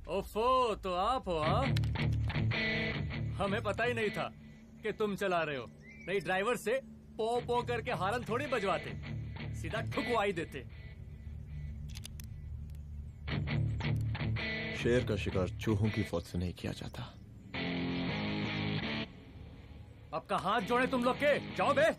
ओफो, तो आप हो हाँ? हमें पता ही नहीं था कि तुम चला रहे हो। नहीं ड्राइवर से पो पो करके हारन थोड़ी बजवाते, सीधा ठुकवाई देते। शेर का शिकार चूहों की फौज से नहीं किया जाता। अब का हाथ जोड़े तुम लोग के, जाओ बे।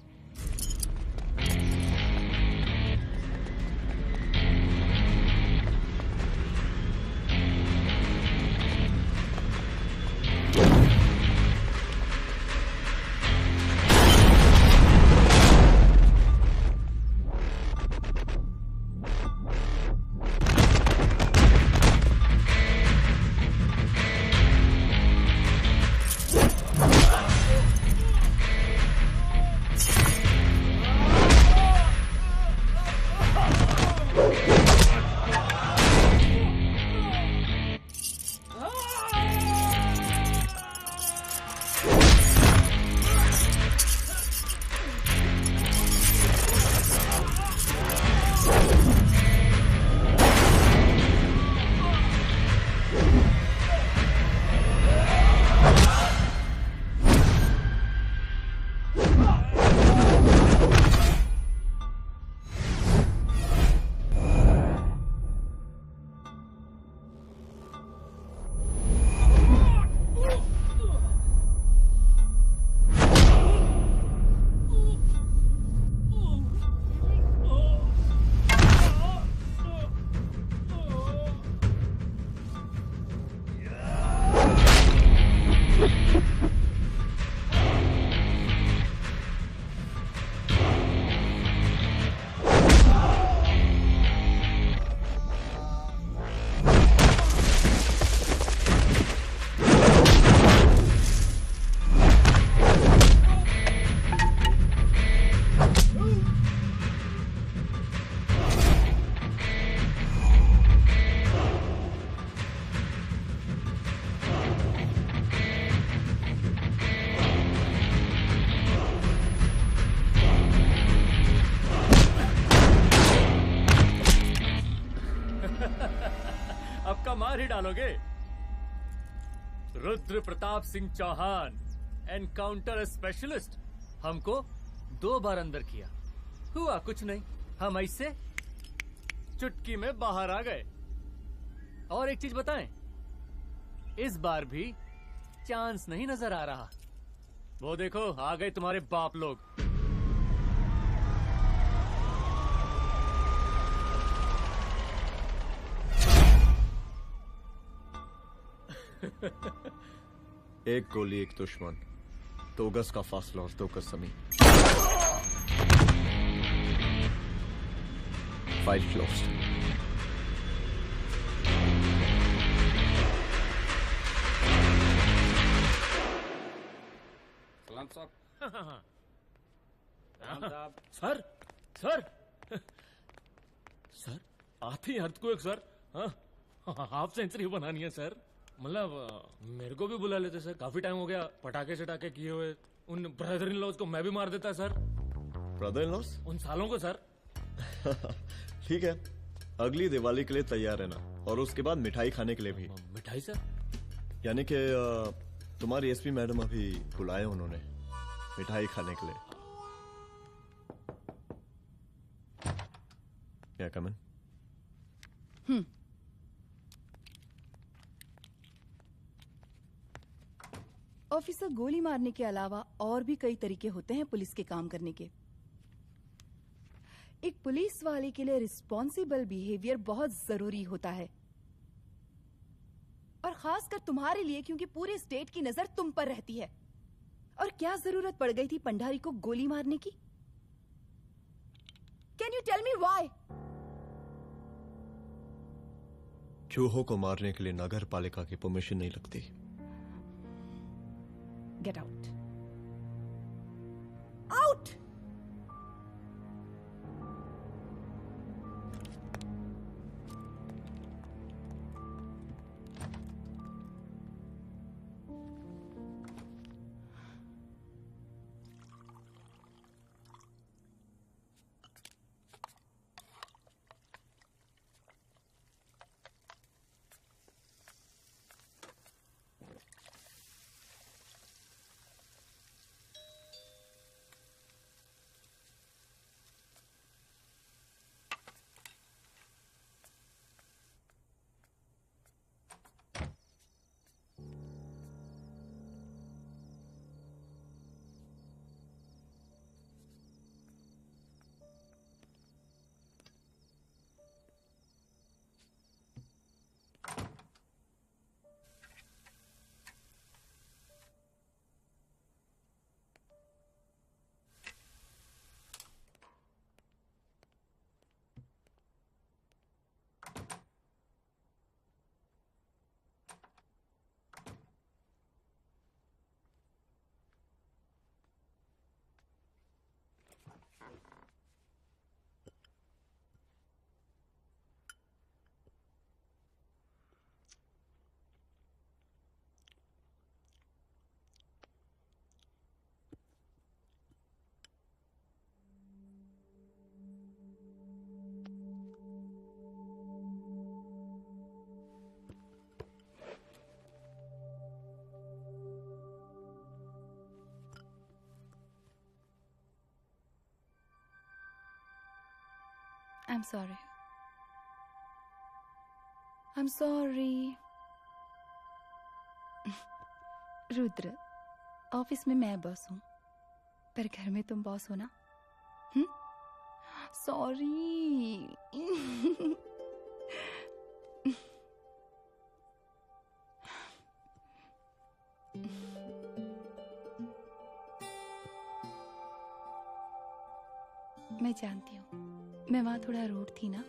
अब का मार ही डालोगे। रुद्र प्रताप सिंह चौहान, एनकाउंटर स्पेशलिस्ट, हमको 2 बार अंदर किया, हुआ कुछ नहीं। हम ऐसे चुटकी में बाहर आ गए। और एक चीज बताएं, इस बार भी चांस नहीं नजर आ रहा। वो देखो आ गए तुम्हारे बाप लोग। एक गोली एक दुश्मन, 2 गज का फासला और 2 गज जमीन। Fight closed. सलाम साहब। सर सर सर आती अर्थक्वेक सर। हाफ सेंचुरी बनानी है सर। मतलब मेरे को भी बुला लेते सर, काफी टाइम हो गया पटाखे चटाखे किए हुए। उन ब्रदर इन लॉज को मैं भी मार देता सर। Brother in laws? उन सालों को सर। ठीक है, अगली दिवाली के लिए तैयार रहना, और उसके बाद मिठाई खाने के लिए भी। मिठाई सर? यानी कि तुम्हारी एसपी मैडम अभी बुलाए उन्होंने मिठाई खाने के लिए। क्या कमन? ऑफिसर, गोली मारने के अलावा और भी कई तरीके होते हैं पुलिस के काम करने के। एक पुलिस वाले के लिए रिस्पॉन्सिबल बिहेवियर बहुत जरूरी होता है, और खासकर तुम्हारे लिए, क्योंकि पूरे स्टेट की नजर तुम पर रहती है। और क्या जरूरत पड़ गई थी पंडारी को गोली मारने की? Can you tell me why? चूहों को मारने के लिए नगर पालिका की परमिशन नहीं लगती। Get out. Out! I'm sorry. I'm sorry. Rudra, office में मैं बॉस हूँ, पर घर में तुम बॉस हो ना? सॉरी. मैं जानती हूँ, मैं वहां थोड़ा रूड थी ना,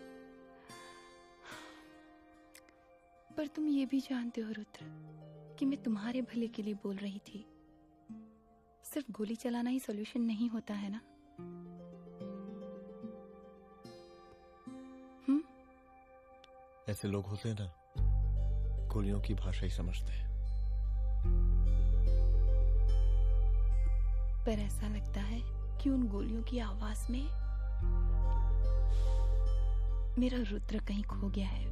पर तुम ये भी जानते हो रुद्र कि मैं तुम्हारे भले के लिए बोल रही थी. सिर्फ गोली चलाना ही सॉल्यूशन नहीं होता है ना. ऐसे लोग होते हैं ना, गोलियों की भाषा ही समझते हैं. पर ऐसा लगता है कि उन गोलियों की आवाज में मेरा रुद्र कहीं खो गया है.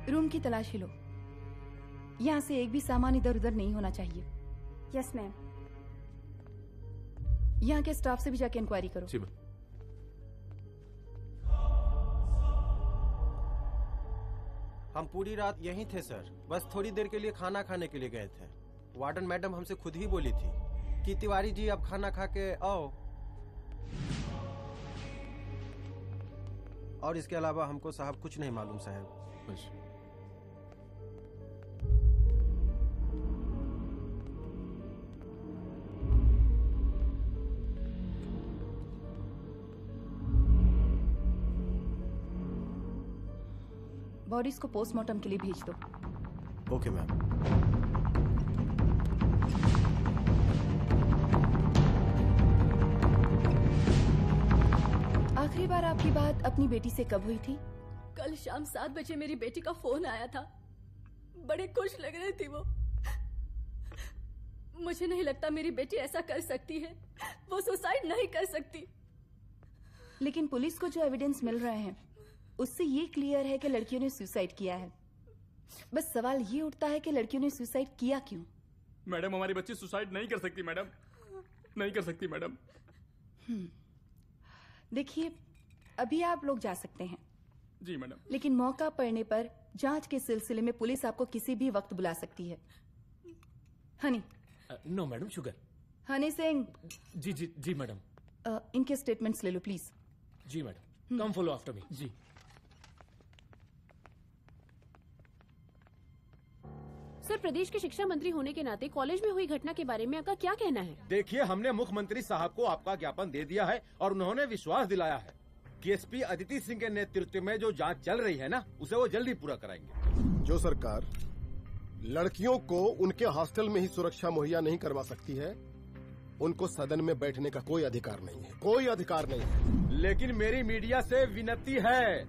रूम की तलाशी लो. यहाँ से एक भी सामान इधर उधर नहीं होना चाहिए. Yes ma'am. यहाँ के स्टाफ से भी जाके इंक्वायरी करो. जी मैम. हम पूरी रात यहीं थे सर, बस थोड़ी देर के लिए खाना खाने के लिए गए थे. वार्डन मैडम हमसे खुद ही बोली थी कि तिवारी जी आप खाना खा के आओ, और इसके अलावा हमको साहब कुछ नहीं मालूम साहब. बस. बॉडीज को पोस्टमार्टम के लिए भेज दो. Okay ma'am. आखिरी बार आपकी बात अपनी बेटी से कब हुई थी? कल शाम 7 बजे मेरी बेटी का फोन आया था. बड़े खुश लग रही थी वो. मुझे नहीं लगता मेरी बेटी ऐसा कर सकती है. वो सुसाइड नहीं कर सकती. लेकिन पुलिस को जो एविडेंस मिल रहे हैं उससे ये क्लियर है कि लड़कियों ने सुसाइड किया है. बस सवाल ये उठता है कि लड़कियों ने सुसाइड किया क्यों? मैडम हमारी बच्ची सुसाइड नहीं कर सकती मैडम, नहीं कर सकती मैडम. देखिए, अभी आप लोग जा सकते हैं. जी मैडम. लेकिन मौका पड़ने पर जांच के सिलसिले में पुलिस आपको किसी भी वक्त बुला सकती है. Honey. No madam, sugar. Honey Singh. जी जी जी मैडम. इनके स्टेटमेंट्स ले लो प्लीज. जी madam. Come follow after me. जी. सर, प्रदेश के शिक्षा मंत्री होने के नाते कॉलेज में हुई घटना के बारे में आपका क्या कहना है? देखिए, हमने मुख्यमंत्री साहब को आपका ज्ञापन दे दिया है और उन्होंने विश्वास दिलाया है कि एसपी अदिति सिंह के नेतृत्व में जो जांच चल रही है ना, उसे वो जल्दी पूरा कराएंगे. जो सरकार लड़कियों को उनके हॉस्टल में ही सुरक्षा मुहैया नहीं करवा सकती है, उनको सदन में बैठने का कोई अधिकार नहीं है. कोई अधिकार नहीं है. लेकिन मेरी मीडिया से विनती है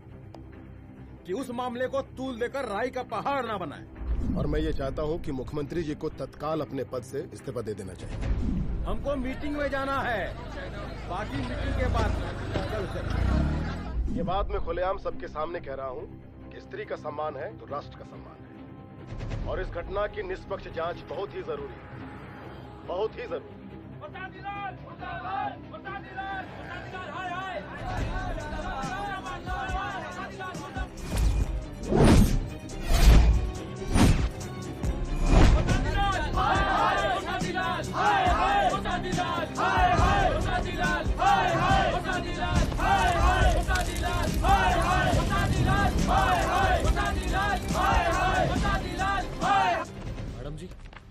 कि उस मामले को तूल देकर राई का पहाड़ न बनाए. और मैं ये चाहता हूँ कि मुख्यमंत्री जी को तत्काल अपने पद से इस्तीफा दे देना चाहिए. हमको मीटिंग में जाना है, बाकी मीटिंग के बाद. ये बात मैं खुलेआम सबके सामने कह रहा हूँ कि स्त्री का सम्मान है तो राष्ट्र का सम्मान है, और इस घटना की निष्पक्ष जांच बहुत ही जरूरी है. बहुत ही जरूरी.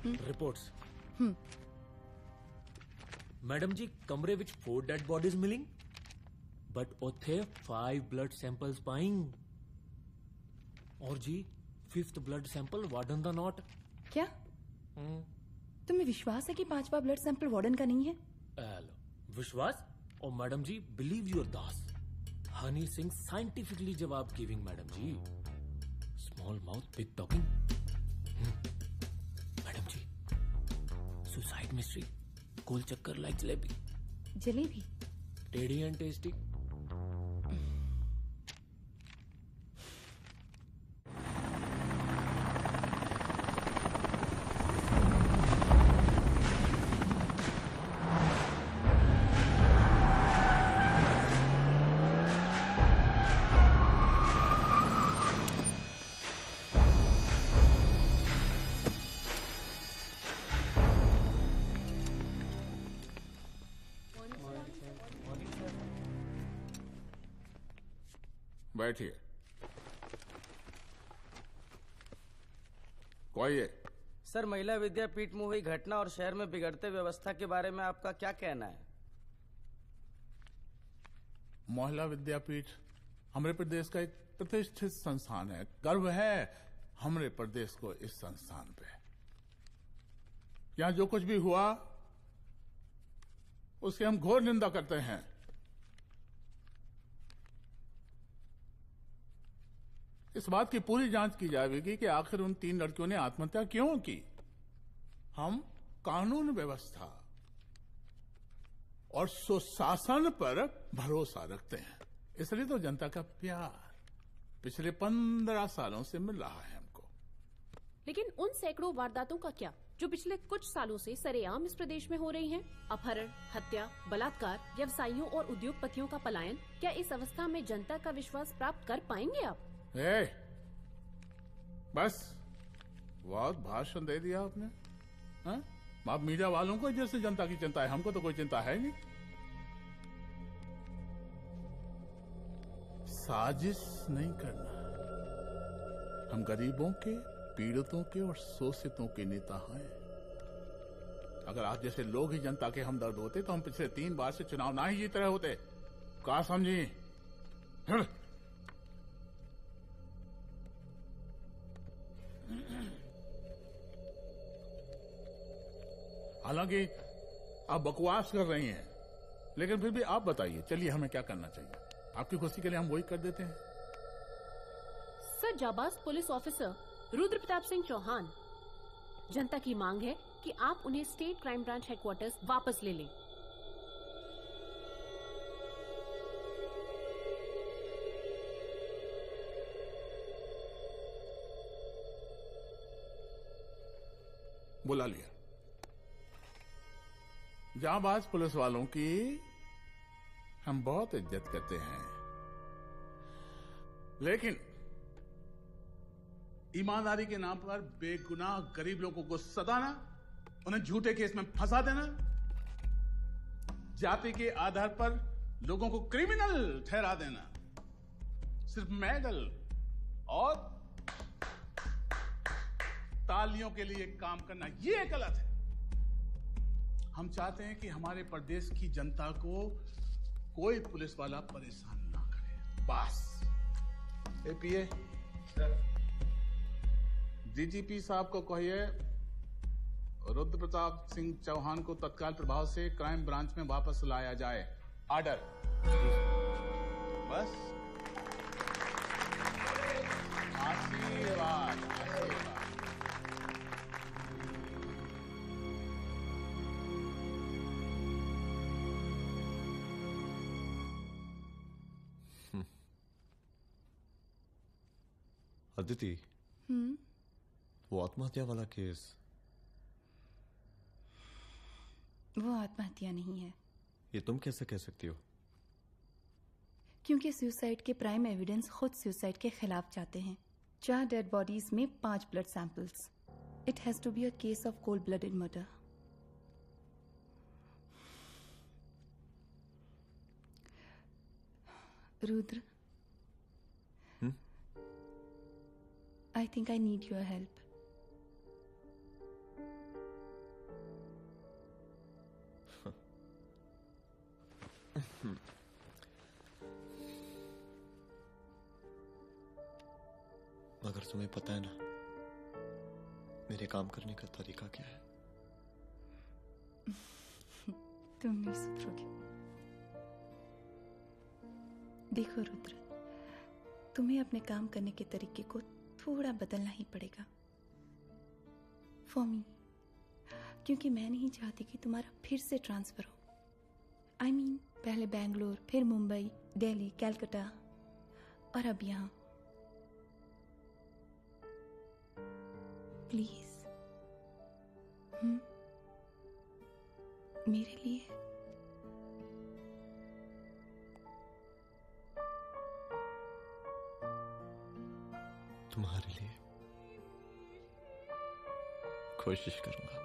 ਰਿਪੋਰਟਸ ਮੈਡਮ ਜੀ ਕਮਰੇ ਵਿੱਚ 4 ਡੈਡ ਬੋਡੀਜ਼ ਮਿਲਿੰਗ ਬਟ ਉੱਥੇ 5 ਬਲੱਡ ਸੈਂਪਲਸ ਪਾਈਂਗ और जी 5th ब्लड सैंपल वार्डन दा नॉट क्या तुम्हें विश्वास है कि 5वां ब्लड सैंपल वार्डन का नहीं है? विश्वास और मैडम जी बिलीव योर दास हनी सिंह साइंटिफिकली जवाब गिविंग मैडम जी small mouth big talking madam जी सुसाइड मिस्ट्री गोल चक्कर लाइक जलेबी जलेबी टेढ़ी एंड टेस्टी बैठिए। कोई है? सर, महिला विद्यापीठ में हुई घटना और शहर में बिगड़ते व्यवस्था के बारे में आपका क्या कहना है? महिला विद्यापीठ हमारे प्रदेश का एक प्रतिष्ठित संस्थान है। गर्व है हमारे प्रदेश को इस संस्थान पे। यहां जो कुछ भी हुआ उसकी हम घोर निंदा करते हैं। इस बात की पूरी जांच की जाएगी कि आखिर उन 3 लड़कियों ने आत्महत्या क्यों की। हम कानून व्यवस्था और सुशासन पर भरोसा रखते हैं, इसलिए तो जनता का प्यार पिछले 15 सालों से मिल रहा है हमको। लेकिन उन सैकड़ों वारदातों का क्या जो पिछले कुछ सालों से सरेआम इस प्रदेश में हो रही हैं? अपहरण, हत्या, बलात्कार, व्यवसायियों और उद्योगपतियों का पलायन। क्या इस अवस्था में जनता का विश्वास प्राप्त कर पाएंगे आप? बस बहुत भाषण दे दिया आपने। हाँ? आप मीडिया वालों को जैसे जनता की चिंता है, हमको तो कोई चिंता है नहीं। साजिश नहीं करना। हम गरीबों के, पीड़ितों के और शोषितों के नेता हैं। अगर आप जैसे लोग ही जनता के हमदर्द होते तो हम पिछले 3 बार से चुनाव ना ही जीत रहे होते। क्या समझी? हालांकि आप बकवास कर रही हैं, लेकिन फिर भी आप बताइए, चलिए हमें क्या करना चाहिए? आपकी खुशी के लिए हम वही कर देते हैं। सर, जाबाज पुलिस ऑफिसर रुद्र प्रताप सिंह चौहान, जनता की मांग है कि आप उन्हें स्टेट क्राइम ब्रांच हेडक्वार्टर्स वापस ले लें। बुला लिया। जाबाज पुलिस वालों की हम बहुत इज्जत करते हैं, लेकिन ईमानदारी के नाम पर बेगुनाह गरीब लोगों को सताना, उन्हें झूठे केस में फंसा देना, जाति के आधार पर लोगों को क्रिमिनल ठहरा देना, सिर्फ मेडल और तालियों के लिए काम करना, ये गलत है। हम चाहते हैं कि हमारे प्रदेश की जनता को कोई पुलिस वाला परेशान ना करे, बस। एपीए डीजीपी साहब को कहिए रुद्र प्रताप सिंह चौहान को तत्काल प्रभाव से क्राइम ब्रांच में वापस लाया जाए। ऑर्डर। बस। आशीर्वाद। अदिति, वो आत्महत्या वाला केस, वो आत्महत्या नहीं है। ये तुम कैसे कह सकती हो? क्योंकि सुसाइड के प्राइम एविडेंस खुद सुसाइड के खिलाफ जाते हैं। 4 डेड बॉडीज में 5 blood samples. It has to be a case of cold blooded murder. Rudra, I think I need your help. मगर तुम्हें पता है ना मेरे काम करने का तरीका क्या है? तुम नहीं सुधरोगे। देखो रुद्र, तुम्हें अपने काम करने के तरीके को थोड़ा बदलना ही पड़ेगा फॉर मी, क्योंकि मैं नहीं चाहती कि तुम्हारा फिर से ट्रांसफर हो। I mean, पहले बैंगलोर, फिर मुंबई, दिल्ली, कलकत्ता और अब यहाँ। प्लीज मेरे लिए। तुम्हारे लिए कोशिश करूंगा।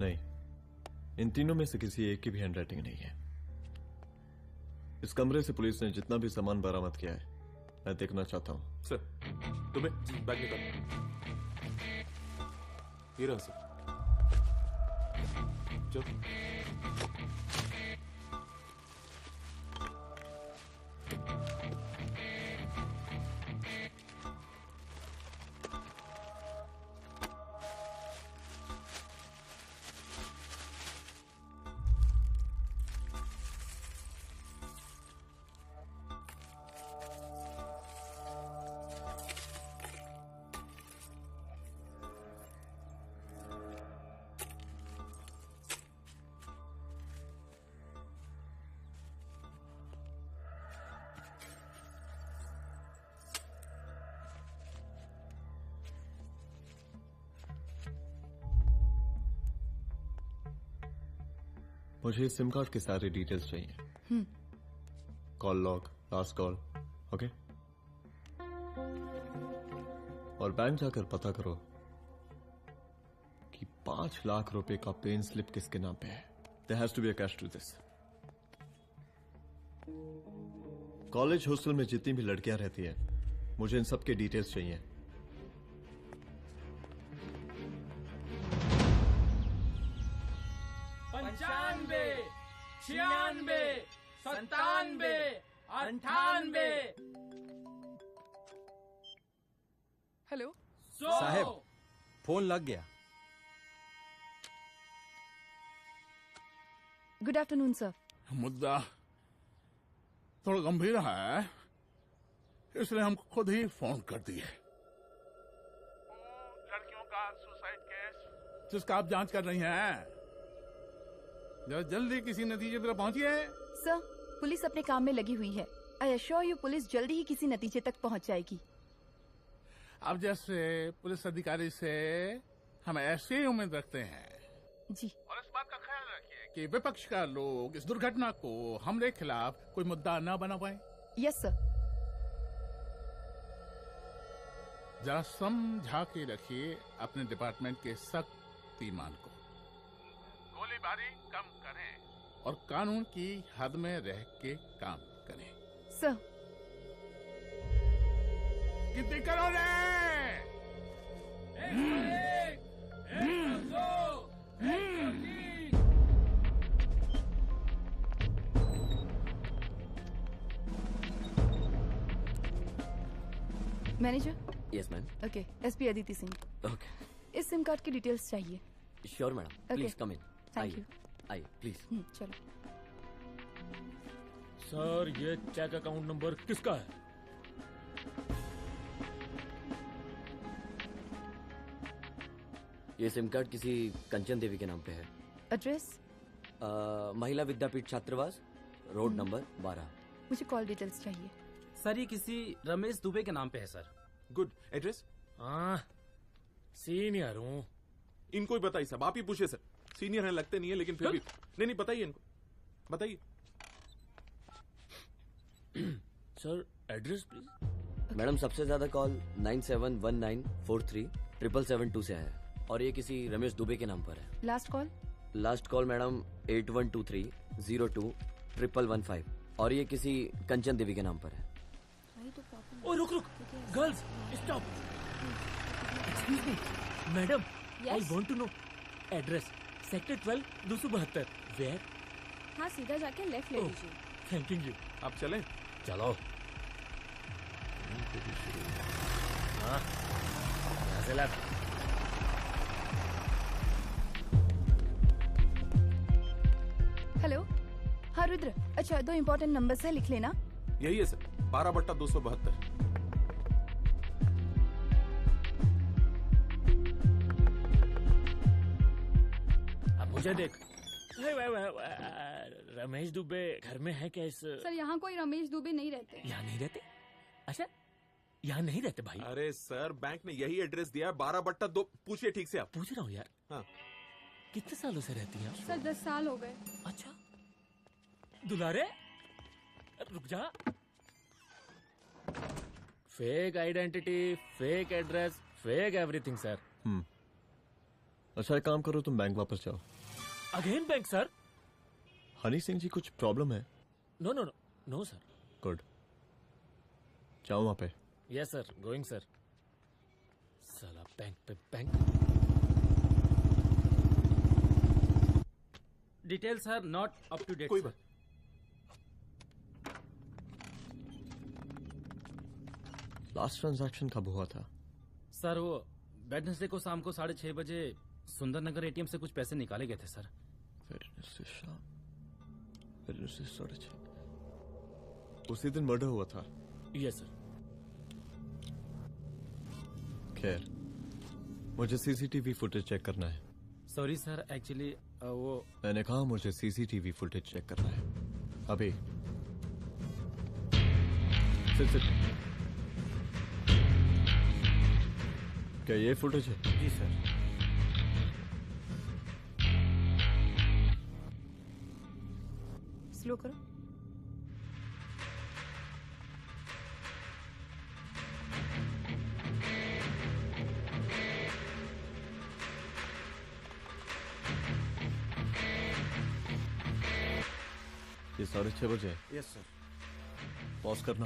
नहीं, इन तीनों में से किसी एक की भी हैंडराइटिंग नहीं है। इस कमरे से पुलिस ने जितना भी सामान बरामद किया है मैं देखना चाहता हूं। सर, तुम्हें बैग निकाल। ये रहा सर। चलो। मुझे सिम कार्ड के सारे डिटेल्स चाहिए। Call log, last call, okay? और बैंक जाकर पता करो कि 5 लाख रुपए का पेन स्लिप किसके नाम पे है। There has to be a cash to this. College hostel में जितनी भी लड़कियां रहती हैं, मुझे इन सब के डिटेल्स चाहिए। 95, 96, 97, 98। हेलो साहब, फोन लग गया। Good afternoon sir. मुद्दा थोड़ा गंभीर है, इसलिए हम खुद ही फोन कर दिए। लड़कियों का सुसाइड केस जिसका आप जांच कर रही हैं, जरा जल्दी किसी नतीजे पर पहुंचिए। सर, पुलिस अपने काम में लगी हुई है। आई अश्योर यू पुलिस जल्दी ही किसी नतीजे तक पहुंच जाएगी। अब जैसे पुलिस अधिकारी से हम ऐसी ही उम्मीद रखते हैं जी। और इस बात का ख्याल रखिए कि विपक्ष का लोग इस दुर्घटना को हमरे खिलाफ कोई मुद्दा न बना पाए। Yes sir. जरा समझा के रखिए अपने डिपार्टमेंट के शक्तिमान को। गोलीबारी कम करें और कानून की हद में रह के काम करें। सर। कितनी करो रे? Manager. Yes ma'am. Okay, SP Aditi Singh. Okay. इस सिम कार्ड की डिटेल्स चाहिए। Sure madam, please come in. Thank you. आइए प्लीज। चलो। सर, ये चेक अकाउंट नंबर किसका है? ये सिम कार्ड किसी कंचन देवी के नाम पे है। एड्रेस? महिला विद्यापीठ छात्रावास, रोड नंबर 12। मुझे कॉल डिटेल्स चाहिए। सर, ये किसी रमेश दुबे के नाम पे है सर। गुड। एड्रेस? हाँ, सीनियर हूँ। इनको ही बताइए सब, आप ही पूछे सर। सीनियर हैं लगते नहीं है, लेकिन फिर भी नहीं बताइए इनको, बताइए। Sir, address please. मैडम, सबसे ज्यादा कॉल 9719437772 से आया है और ये किसी रमेश दुबे के नाम पर है। Last call? Last call madam 8123021115 और ये किसी कंचन देवी के नाम पर है। ओ रुक girls stop. Excuse me madam, I want to know address sector 12 272 where. हाँ, सीधा जाके लेफ्ट ले लीजिए। Thank you. आप चलें? चलो। हाँ, यहाँ से लेफ्ट। हेलो। हाँ रुद्र, अच्छा 2 इम्पोर्टेंट नंबर्स है, लिख लेना। यही है सर, 12/272। अब मुझे देख। रमेश दुबे घर में है क्या? इस सर यहाँ कोई रमेश दुबे नहीं रहते। यहाँ नहीं रहते? अच्छा, यहाँ नहीं रहते भाई। अरे सर, बैंक ने यही एड्रेस दिया है, 12/2। पूछिए ठीक से आप। पूछ रहा हूँ यार। हाँ। कितने सालों से रहती हैं? सर 10 साल हो गए। अच्छा दुलारे, रुक जा। Fake identity, fake address, fake everything sir. अच्छा एक काम करो, तुम बैंक वापस जाओ। Again bank sir? Honey Singh ji कुछ प्रॉब्लम है? No no no no sir. Good, जाओ वहां पे। Yes sir, going sir. साला बैंक पे bank. Details are not up to date. कोई बात। लास्ट ट्रांजैक्शन कब हुआ था? सर वो वेडनेसडे को शाम को 6:30 बजे सुंदरनगर एटीएम से कुछ पैसे निकाले गए थे सर। वेडनेसडे शाम, वेडनेसडे 6:30। उसी दिन मर्डर हुआ था? Yes sir. खैर, मुझे सीसीटीवी फुटेज चेक करना है। सॉरी सर, एक्चुअली वो मैंने कहा मुझे सीसीटीवी फुटेज चेक करना है अभी। सिट। क्या ये फुटेज है? जी सर। स्लो करो। ये 6:30 बजे। Yes sir. पॉज करना।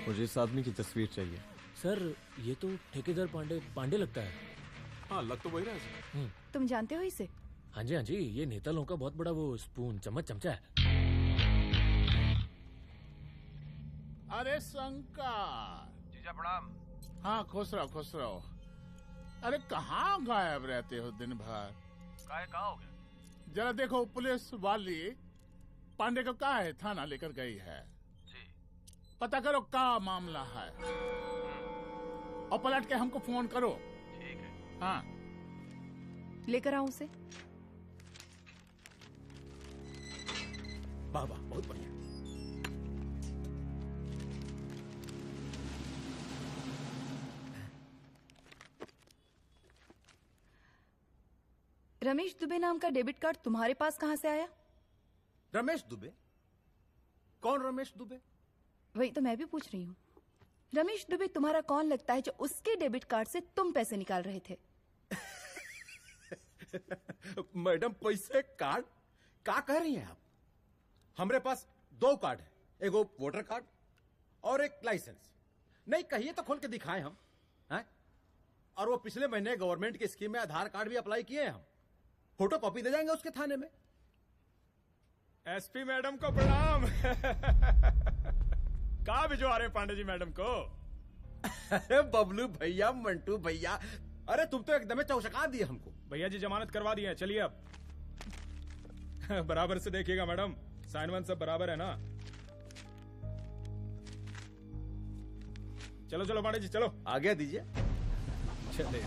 मुझे इस आदमी की तस्वीर चाहिए। सर ये तो ठेकेदार पांडे लगता है। हाँ, लग तो वही रहा है सर। तुम जानते हो इसे? हाँ जी हाँ जी, ये नेता लोगों का बहुत बड़ा वो स्पून चमचा है। अरे शंकर। जीजा प्रणाम। हाँ खुश रहो। अरे कहाँ गायब रहते हो दिन भर? कहाँ हो गए? जरा देखो, पुलिस वाली पांडे को कहा है थाना लेकर गई है। जी। पता करो क्या मामला है और पलट के हमको फोन करो। ठीक है। हाँ लेकर आऊं उसे? वाह वाह, बहुत बढ़िया। रमेश दुबे नाम का डेबिट कार्ड तुम्हारे पास कहां से आया? रमेश दुबे? कौन रमेश दुबे? वही तो मैं भी पूछ रही हूँ। रमेश दुबे तुम्हारा कौन लगता है जो उसके डेबिट कार्ड से तुम पैसे निकाल रहे थे? मैडम, पैसे कार्ड क्या कह रही हैं आप? हमारे पास 2 कार्ड है, एक वोटर कार्ड और एक लाइसेंस। नहीं कहिए तो खोल के दिखाएं हम हैं? और वो पिछले महीने गवर्नमेंट की स्कीम में आधार कार्ड भी अप्लाई किए हैं हम। फोटो कॉपी दे जाएंगे उसके थाने में। एसपी मैडम को प्रणाम। कहाँ भिजवा रहे पांडे जी मैडम को? अरे बबलू भैया, मंटू भैया, अरे तुम तो एकदम चौसका दिए हमको। भैया जी जमानत करवा दिए हैं, चलिए अब। बराबर से देखिएगा मैडम, साइन वन सब बराबर है ना? चलो चलो पांडे जी चलो। आगे दीजिए। चलिए।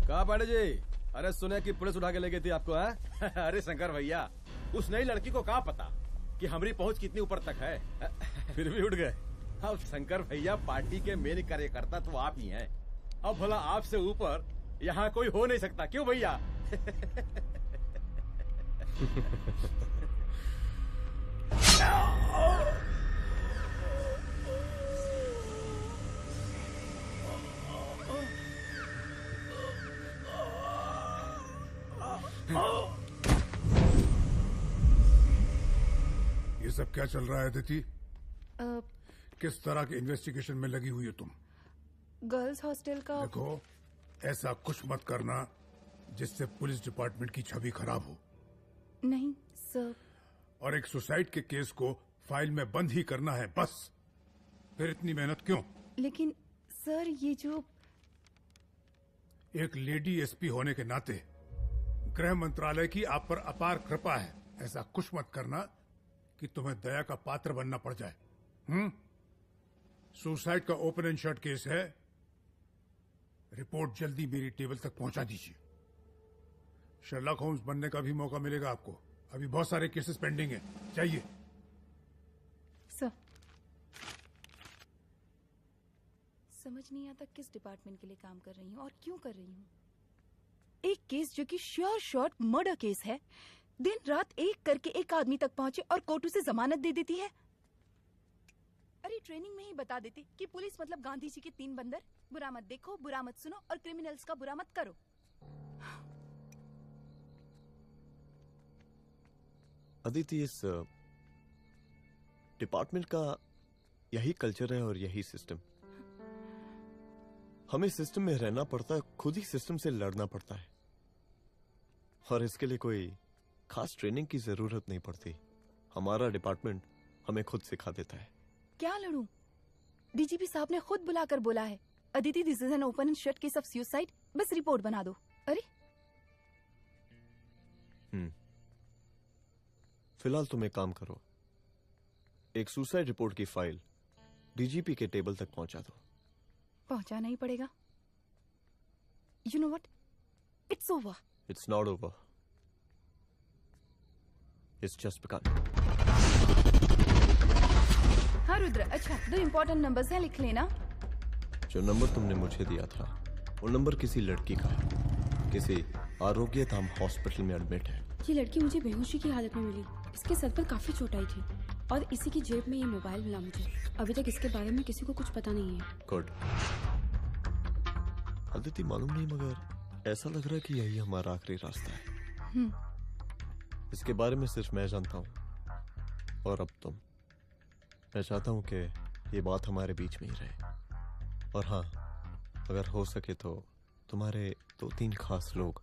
कहा पांडे जी? अरे सुने कि पुलिस उठा के ले गई थी आपको है? अरे शंकर भैया, उस नई लड़की को कहा पता कि हमारी पहुंच कितनी ऊपर तक है। फिर भी उठ गए। अब शंकर भैया, पार्टी के मेन कार्यकर्ता तो आप ही हैं। अब भला आपसे ऊपर यहाँ कोई हो नहीं सकता, क्यों भैया? ये सब क्या चल रहा है अदिति? किस तरह के इन्वेस्टिगेशन में लगी हुई हो तुम? गर्ल्स हॉस्टल का। देखो, ऐसा कुछ मत करना जिससे पुलिस डिपार्टमेंट की छवि खराब हो। नहीं सर। और एक सुसाइड के केस को फाइल में बंद ही करना है बस। फिर इतनी मेहनत क्यों? लेकिन सर ये जो एक लेडी एसपी होने के नाते गृह मंत्रालय की आप पर अपार कृपा है। ऐसा कुछ मत करना कि तुम्हें दया का पात्र बनना पड़ जाए। सुसाइड का ओपन एंड शट केस है। रिपोर्ट जल्दी मेरी टेबल तक पहुंचा दीजिए। शर्लॉक होम्स बनने का भी मौका मिलेगा आपको। अभी बहुत सारे केसेस पेंडिंग हैं। चाहिए सर। समझ नहीं आता किस डिपार्टमेंट के लिए काम कर रही हूँ और क्यों कर रही हूँ। एक केस जो कि श्योर शॉट मर्डर केस है, दिन रात एक करके एक आदमी तक पहुंचे और कोर्ट उसे जमानत दे देती है। अरे ट्रेनिंग में ही बता देती कि पुलिस मतलब गांधी जी के 3 बंदर। बुरा मत देखो, बुरा मत सुनो और क्रिमिनल्स का बुरा मत करो। अदिति, इस डिपार्टमेंट का यही कल्चर है और यही सिस्टम। हमें सिस्टम में रहना पड़ता है, खुद ही सिस्टम से लड़ना पड़ता है और इसके लिए कोई खास ट्रेनिंग की जरूरत नहीं पड़ती। हमारा डिपार्टमेंट हमें खुद सिखा देता है। क्या लड़ूं? डीजीपी साहब ने खुद बुलाकर बोला है, Aditi this is an open and shut case of suicide, बस रिपोर्ट बना दो। अरे फिलहाल तुम एक काम करो, एक सुसाइड रिपोर्ट की फाइल डीजीपी के टेबल तक पहुंचा दो। पहुंचाना ही पड़ेगा। You know what, it's over. It's not over, it's just began. हाँ रुद्र, अच्छा 2 इम्पोर्टेंट नंबर्स हैं, लिख लेना। जो नंबर तुमने मुझे दिया था वो नंबर किसी लड़की का है, किसी आरोग्य धाम हॉस्पिटल में एडमिट है। ये लड़की मुझे बेहोशी की हालत में मिली। इसके सर पर काफी चोट आई थी और इसी की जेब में ये मोबाइल मिला मुझे। अभी तक इसके बारे में किसी को कुछ पता नहीं है। गुड। अदिति, मालूम नहीं मगर ऐसा लग रहा है कि यही हमारा आखिरी रास्ता है। इसके बारे में सिर्फ मैं जानता हूँ और अब तुम। मैं चाहता हूँ कि ये बात हमारे बीच में ही रहे। और हाँ, अगर हो सके तो तुम्हारे 2-3 खास लोग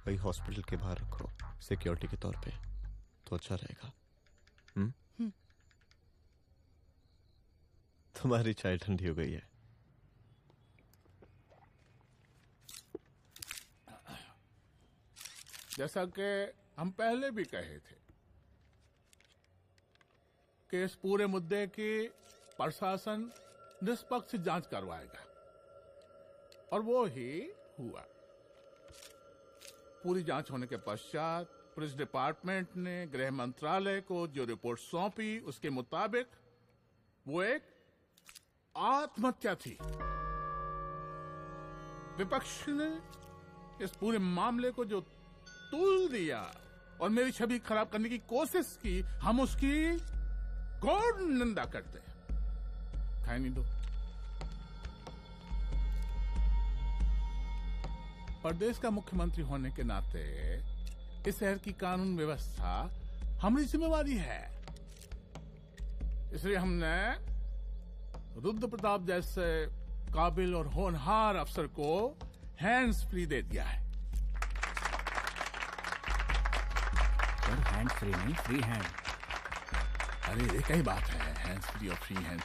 वही हॉस्पिटल के बाहर रखो सिक्योरिटी के तौर पे, तो अच्छा रहेगा। तुम्हारी चाय ठंडी हो गई है। जैसा कि हम पहले भी कहे थे कि इस पूरे मुद्दे की प्रशासन निष्पक्ष जांच करवाएगा और वो ही हुआ। पूरी जांच होने के पश्चात पुलिस डिपार्टमेंट ने गृह मंत्रालय को जो रिपोर्ट सौंपी उसके मुताबिक वो एक आत्महत्या थी। विपक्ष ने इस पूरे मामले को जो तुल दिया और मेरी छवि खराब करने की कोशिश की, हम उसकी घोर निंदा करते हैं। खाए नहीं दो। प्रदेश का मुख्यमंत्री होने के नाते इस शहर की कानून व्यवस्था हमारी जिम्मेवारी है। इसलिए हमने रुद्र प्रताप जैसे काबिल और होनहार अफसर को हैंड्स फ्री दे दिया है। हैंड फ्री नहीं, फ्री हैंड। अरे ये कई बात है, हैंड्स फ्री और फ्री हैंड।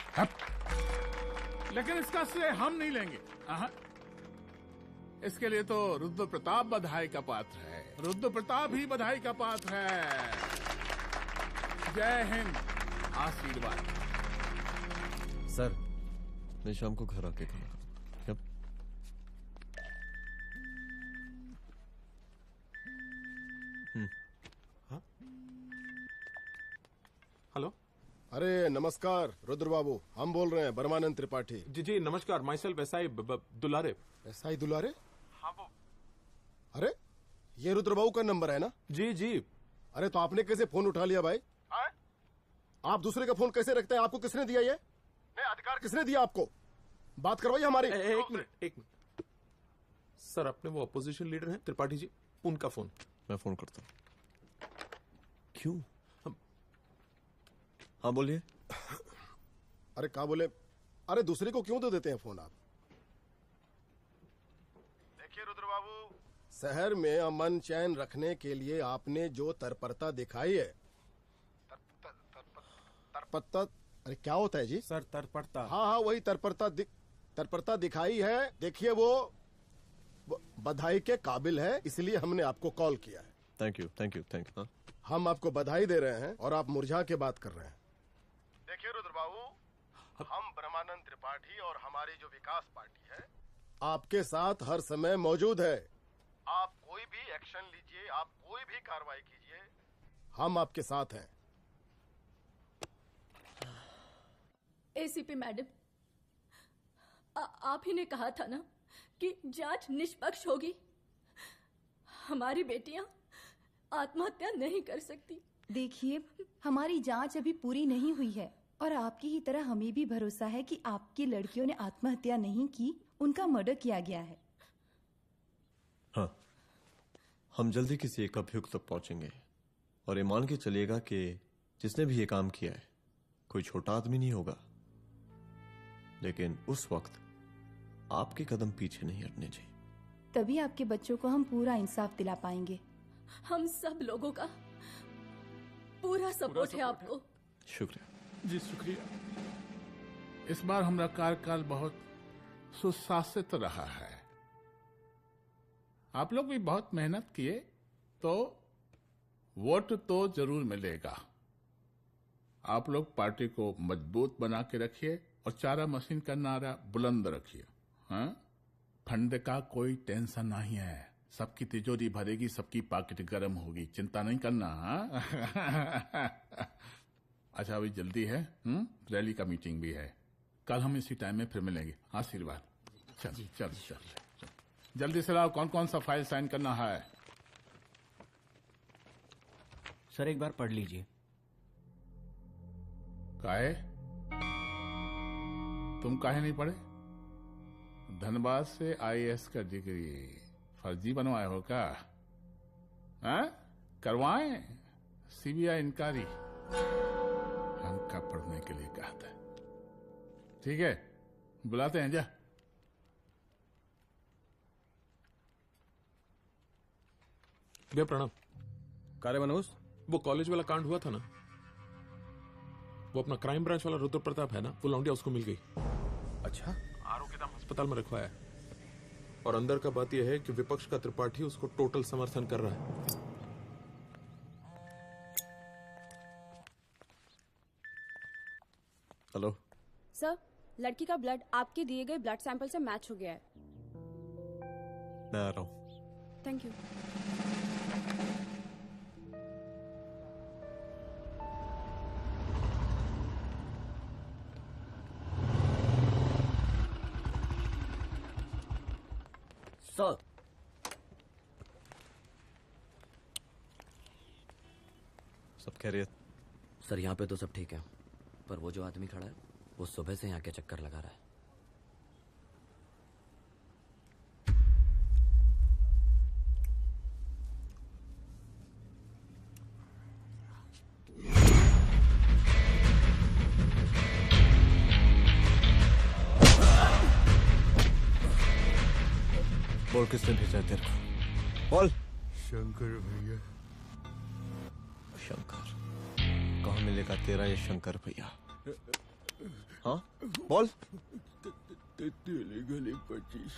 लेकिन इसका श्रेय हम नहीं लेंगे। इसके लिए तो रुद्र प्रताप बधाई का पात्र है। रुद्र प्रताप ही बधाई का पात्र है। जय हिंद। आशीर्वाद। सर, मैं शाम को घर आके खाऊंगा। हेलो। अरे नमस्कार रुद्र बाबू, हम बोल रहे हैं परमानंद त्रिपाठी। जी जी नमस्कार। My self SI Dulare. SI दुलारे? हाँ वो। अरे ये रुद्र बाबू का नंबर है ना? जी जी, अरे तो आपने कैसे फोन उठा लिया भाई? आप दूसरे का फोन कैसे रखते हैं? आपको किसने दिया ये? नहीं, अधिकार किसने दिया आपको? बात करवाइए हमारी। एक मिनट। सर, अपने वो अपोजिशन लीडर हैं त्रिपाठी जी, उनका फोन। मैं फोन करता हूँ। क्यों? हाँ बोलिए। अरे क्या बोले? अरे दूसरे को क्यों दे देते हैं फोन आप? देखिए रुद्र बाबू, शहर में अमन चैन रखने के लिए आपने जो तत्परता दिखाई है, तत्परता, अरे क्या होता है जी? सर तत्परता। हाँ, वही तत्परता दिखाई है। देखिए वो बधाई के काबिल है, इसलिए हमने आपको कॉल किया है। Thank you. हम आपको बधाई दे रहे हैं और आप मुरझा के बात कर रहे हैं। देखिए रुद्र बाबू, हम ब्रह्मानंद त्रिपाठी और हमारी जो विकास पार्टी है आपके साथ हर समय मौजूद है। आप कोई भी एक्शन लीजिए, आप कोई भी कार्रवाई कीजिए, हम आपके साथ हैं। एसीपी मैडम, आप ही ने कहा था ना कि जांच निष्पक्ष होगी। हमारी बेटियां आत्महत्या नहीं कर सकती। देखिए, हमारी जांच अभी पूरी नहीं हुई है और आपकी ही तरह हमें भी भरोसा है कि आपकी लड़कियों ने आत्महत्या नहीं की, उनका मर्डर किया गया है। हाँ, हम जल्दी किसी एक अभियुक्त तक पहुंचेंगे और ये मान के चलिएगा कि जिसने भी ये काम किया है कोई छोटा आदमी नहीं होगा, लेकिन उस वक्त आपके कदम पीछे नहीं हटने चाहिए। तभी आपके बच्चों को हम पूरा इंसाफ दिला पाएंगे। हम सब लोगों का पूरा सपोर्ट है आपको। शुक्रिया जी, शुक्रिया। इस बार हमारा कार्यकाल बहुत सुशासित रहा है। आप लोग भी बहुत मेहनत किए तो वोट तो जरूर मिलेगा। आप लोग पार्टी को मजबूत बना के रखिए और चारा मशीन का नारा बुलंद रखिए। हाँ, फंड का कोई टेंशन नहीं है, सबकी तिजोरी भरेगी, सबकी पॉकेट गर्म होगी, चिंता नहीं करना। हाँ? अच्छा, अभी जल्दी है, रैली का मीटिंग भी है, कल हम इसी टाइम में फिर मिलेंगे। आशीर्वाद। चल जल्दी से लाओ, कौन कौन सा फाइल साइन करना है? सर एक बार पढ़ लीजिए। काहे? तुम काहे नहीं पढ़े? धनबाद से आईएएस का डिग्री फर्जी बनवाए हो क्या? हाँ? करवाएं सीबीआई इंक्वायरी। हमका पढ़ने के लिए कहा था। ठीक है, बुलाते हैं। जा। भैया प्रणाम। कार्य मनोज, वो कॉलेज वाला कांड हुआ था ना, वो अपना क्राइम ब्रांच वाला रुद्र प्रताप है ना, वो लौंडिया उसको मिल गई। अच्छा? आरोपी दम अस्पताल में रखवाया है और अंदर का बात यह है कि विपक्ष का त्रिपाठी उसको टोटल समर्थन कर रहा है। हेलो सर, लड़की का ब्लड आपके दिए गए ब्लड सैंपल से मैच हो गया है। मैं आ रहा हूँ। Thank you. सर, सब खैरियत? सर यहाँ पे तो सब ठीक है, पर वो जो आदमी खड़ा है वो सुबह से यहाँ के चक्कर लगा रहा है। बोल, किसने भेजा है तेरे को? बोल। शंकर भैया। शंकर? कहाँ मिलेगा तेरा ये शंकर भैया? हाँ बोल। गली 25।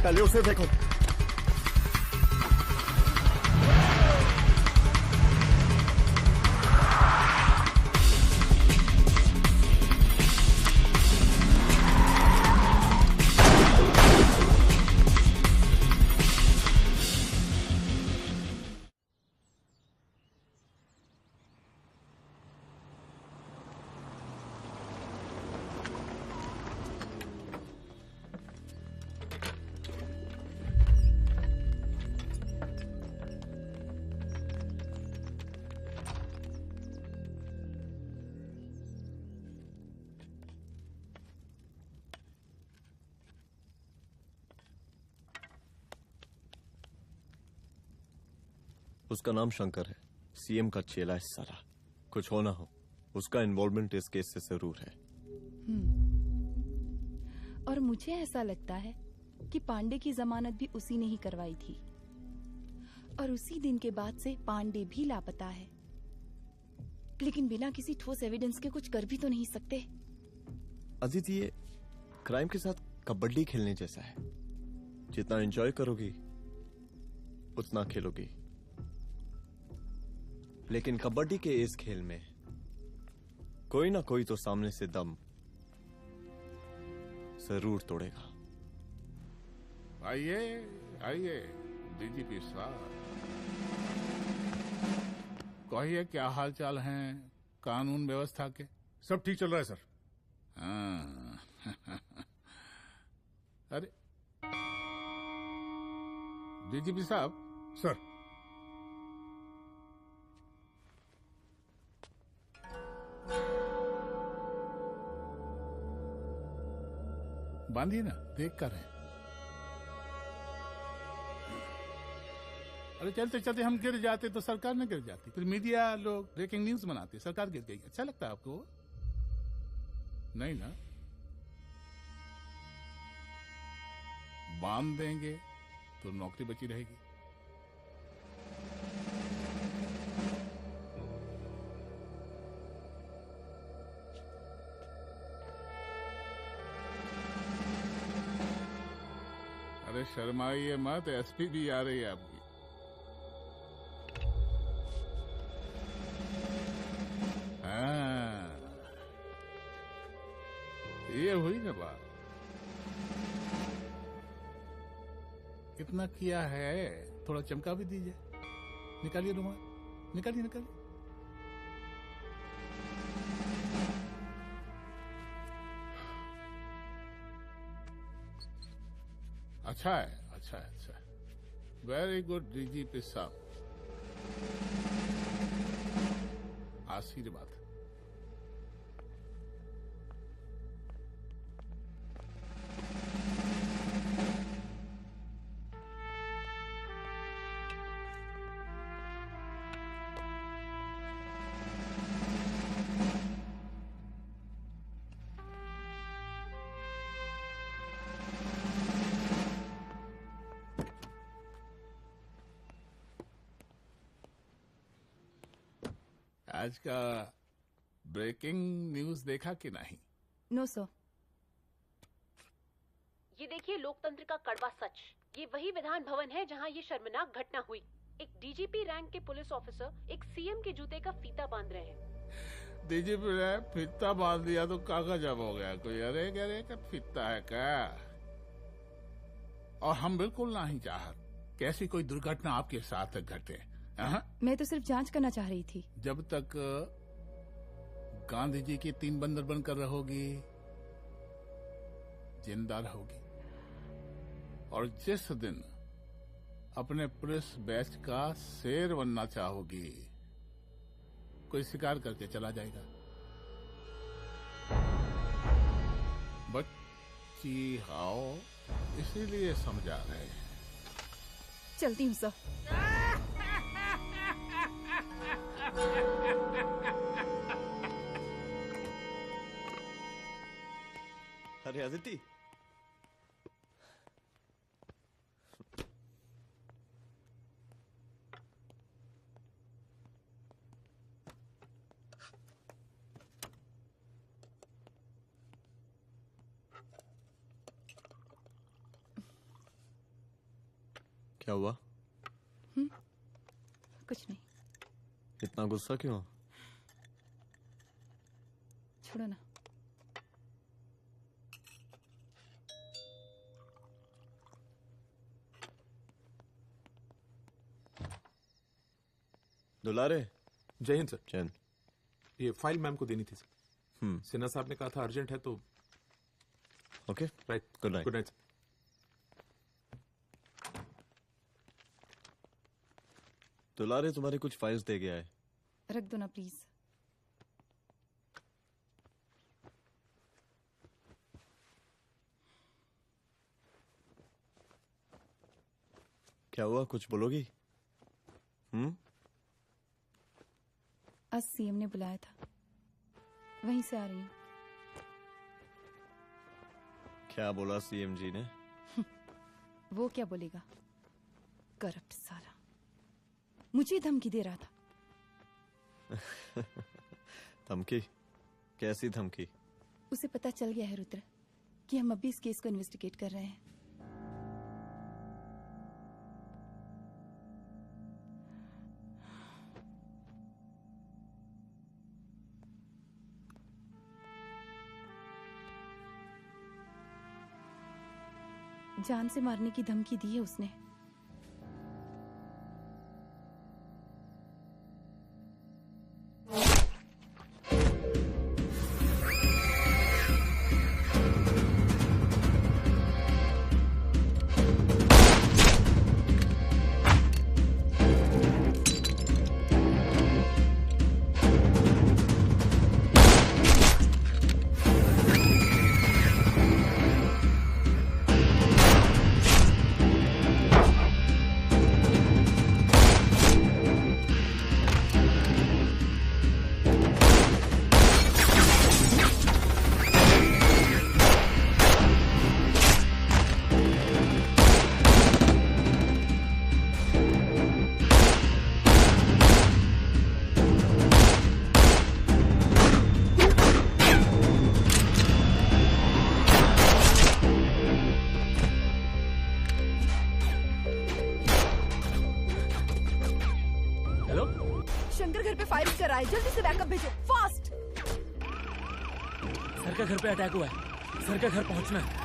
पहले उसे देखो। उसका नाम शंकर है, सीएम का चेला है साला। कुछ हो ना हो, उसका इन्वॉल्वमेंट इस केस से जरूर है। और मुझे ऐसा लगता है कि पांडे की जमानत भी उसी ने ही करवाई थी, और उसी दिन के बाद से पांडे भी लापता है। लेकिन बिना किसी ठोस एविडेंस के कुछ कर भी तो नहीं सकते। अदिति, ये क्राइम के साथ कबड्डी खेलने जैसा है। जितना एंजॉय करोगी उतना खेलोगी, लेकिन कबड्डी के इस खेल में कोई ना कोई तो सामने से दम जरूर तोड़ेगा। आइए आइए डीजीपी साहब, कहिए क्या हाल चाल हैं कानून व्यवस्था के? सब ठीक चल रहा है सर। हाँ। अरे डीजीपी साहब। सर। बांधिए ना, देख कर रहे हैं। अरे चलते चलते हम गिर जाते तो सरकार में गिर जाती, फिर मीडिया लोग ब्रेकिंग न्यूज बनाते, सरकार गिर गई। अच्छा लगता है आपको? नहीं ना। बांध देंगे तो नौकरी बची रहेगी। अरे शर्माइए मत, एसपी भी आ रही है आपकी। हाँ, ये हुई ना बात। कितना किया है, थोड़ा चमका भी दीजिए। निकालिए रुमाल, निकालिए निकालिए। अच्छा है, अच्छा है, अच्छा है। वेरी गुड डीजीपी साहब, आशीर्वाद। आज का ब्रेकिंग न्यूज देखा कि नहीं? No sir. ये देखिए लोकतंत्र का कड़वा सच। ये वही विधान भवन है जहां ये शर्मनाक घटना हुई। एक डीजीपी रैंक के पुलिस ऑफिसर एक सीएम के जूते का फीता बांध रहे हैं। डीजीपी ने फीता बांध दिया तो कागज जब हो गया कोई। अरे अरे का फीता है क्या? और हम बिल्कुल नहीं चाहते कैसी कोई दुर्घटना आपके साथ घटे। मैं तो सिर्फ जांच करना चाह रही थी। जब तक गांधी जी की 3 बंदर बनकर रहोगी, जिंदा रहोगी। और जिस दिन अपने पुलिस बैच का शेर बनना चाहोगी, कोई शिकार करके चला जाएगा। बच्ची हाओ, इसीलिए समझा रहे हैं। चलती हूँ सर। अरे अदिति, क्या हुआ? कुछ नहीं। इतना गुस्सा क्यों? छोड़ो ना। दुलारे। जय हिंद सर। जय हिंद। ये फाइल मैम को देनी थी सर। सिन्हा साहब ने कहा था अर्जेंट है तो। Okay right. Good night. Good night. दुलारे तुम्हारी कुछ फाइल्स दे गया है। रख दो ना प्लीज। क्या हुआ, कुछ बोलोगी? आज सीएम ने बुलाया था, वहीं से आ रही हूँ। क्या बोला सीएम जी ने? वो क्या बोलेगा, करप्ट साला, मुझे धमकी दे रहा था। धमकी? कैसी धमकी? उसे पता चल गया है रुद्र कि हम अभी इस केस को इन्वेस्टिगेट कर रहे हैं। जान से मारने की धमकी दी है उसने। शंकर घर पे फायरिंग कर रहा है, जल्दी से बैकअप भेजो, फास्ट। सर का घर पे अटैक हुआ है, सर का घर पहुंचना है।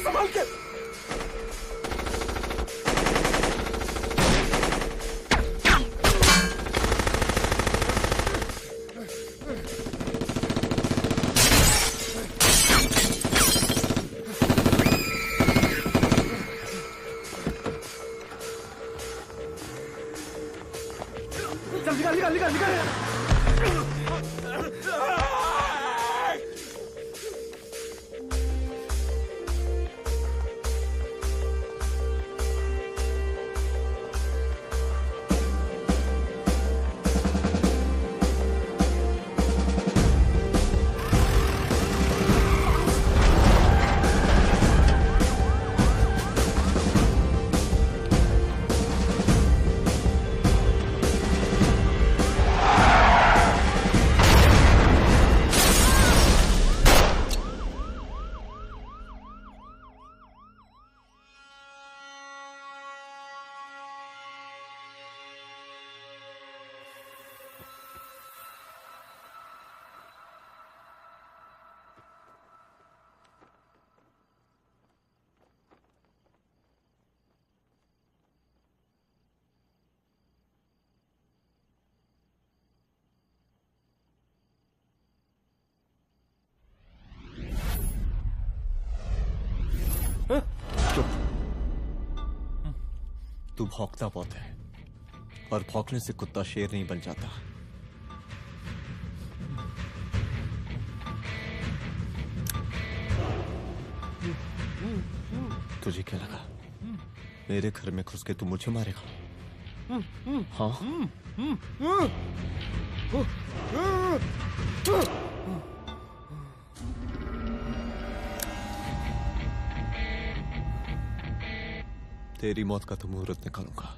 संभाल के। तू भौंकता बहुत है, और भौंकने से कुत्ता शेर नहीं बन जाता। तुझे क्या लगा मेरे घर में घुस के तू मुझे मारेगा? हाँ? तेरी मौत का तो मुहूर्त निकालूंगा।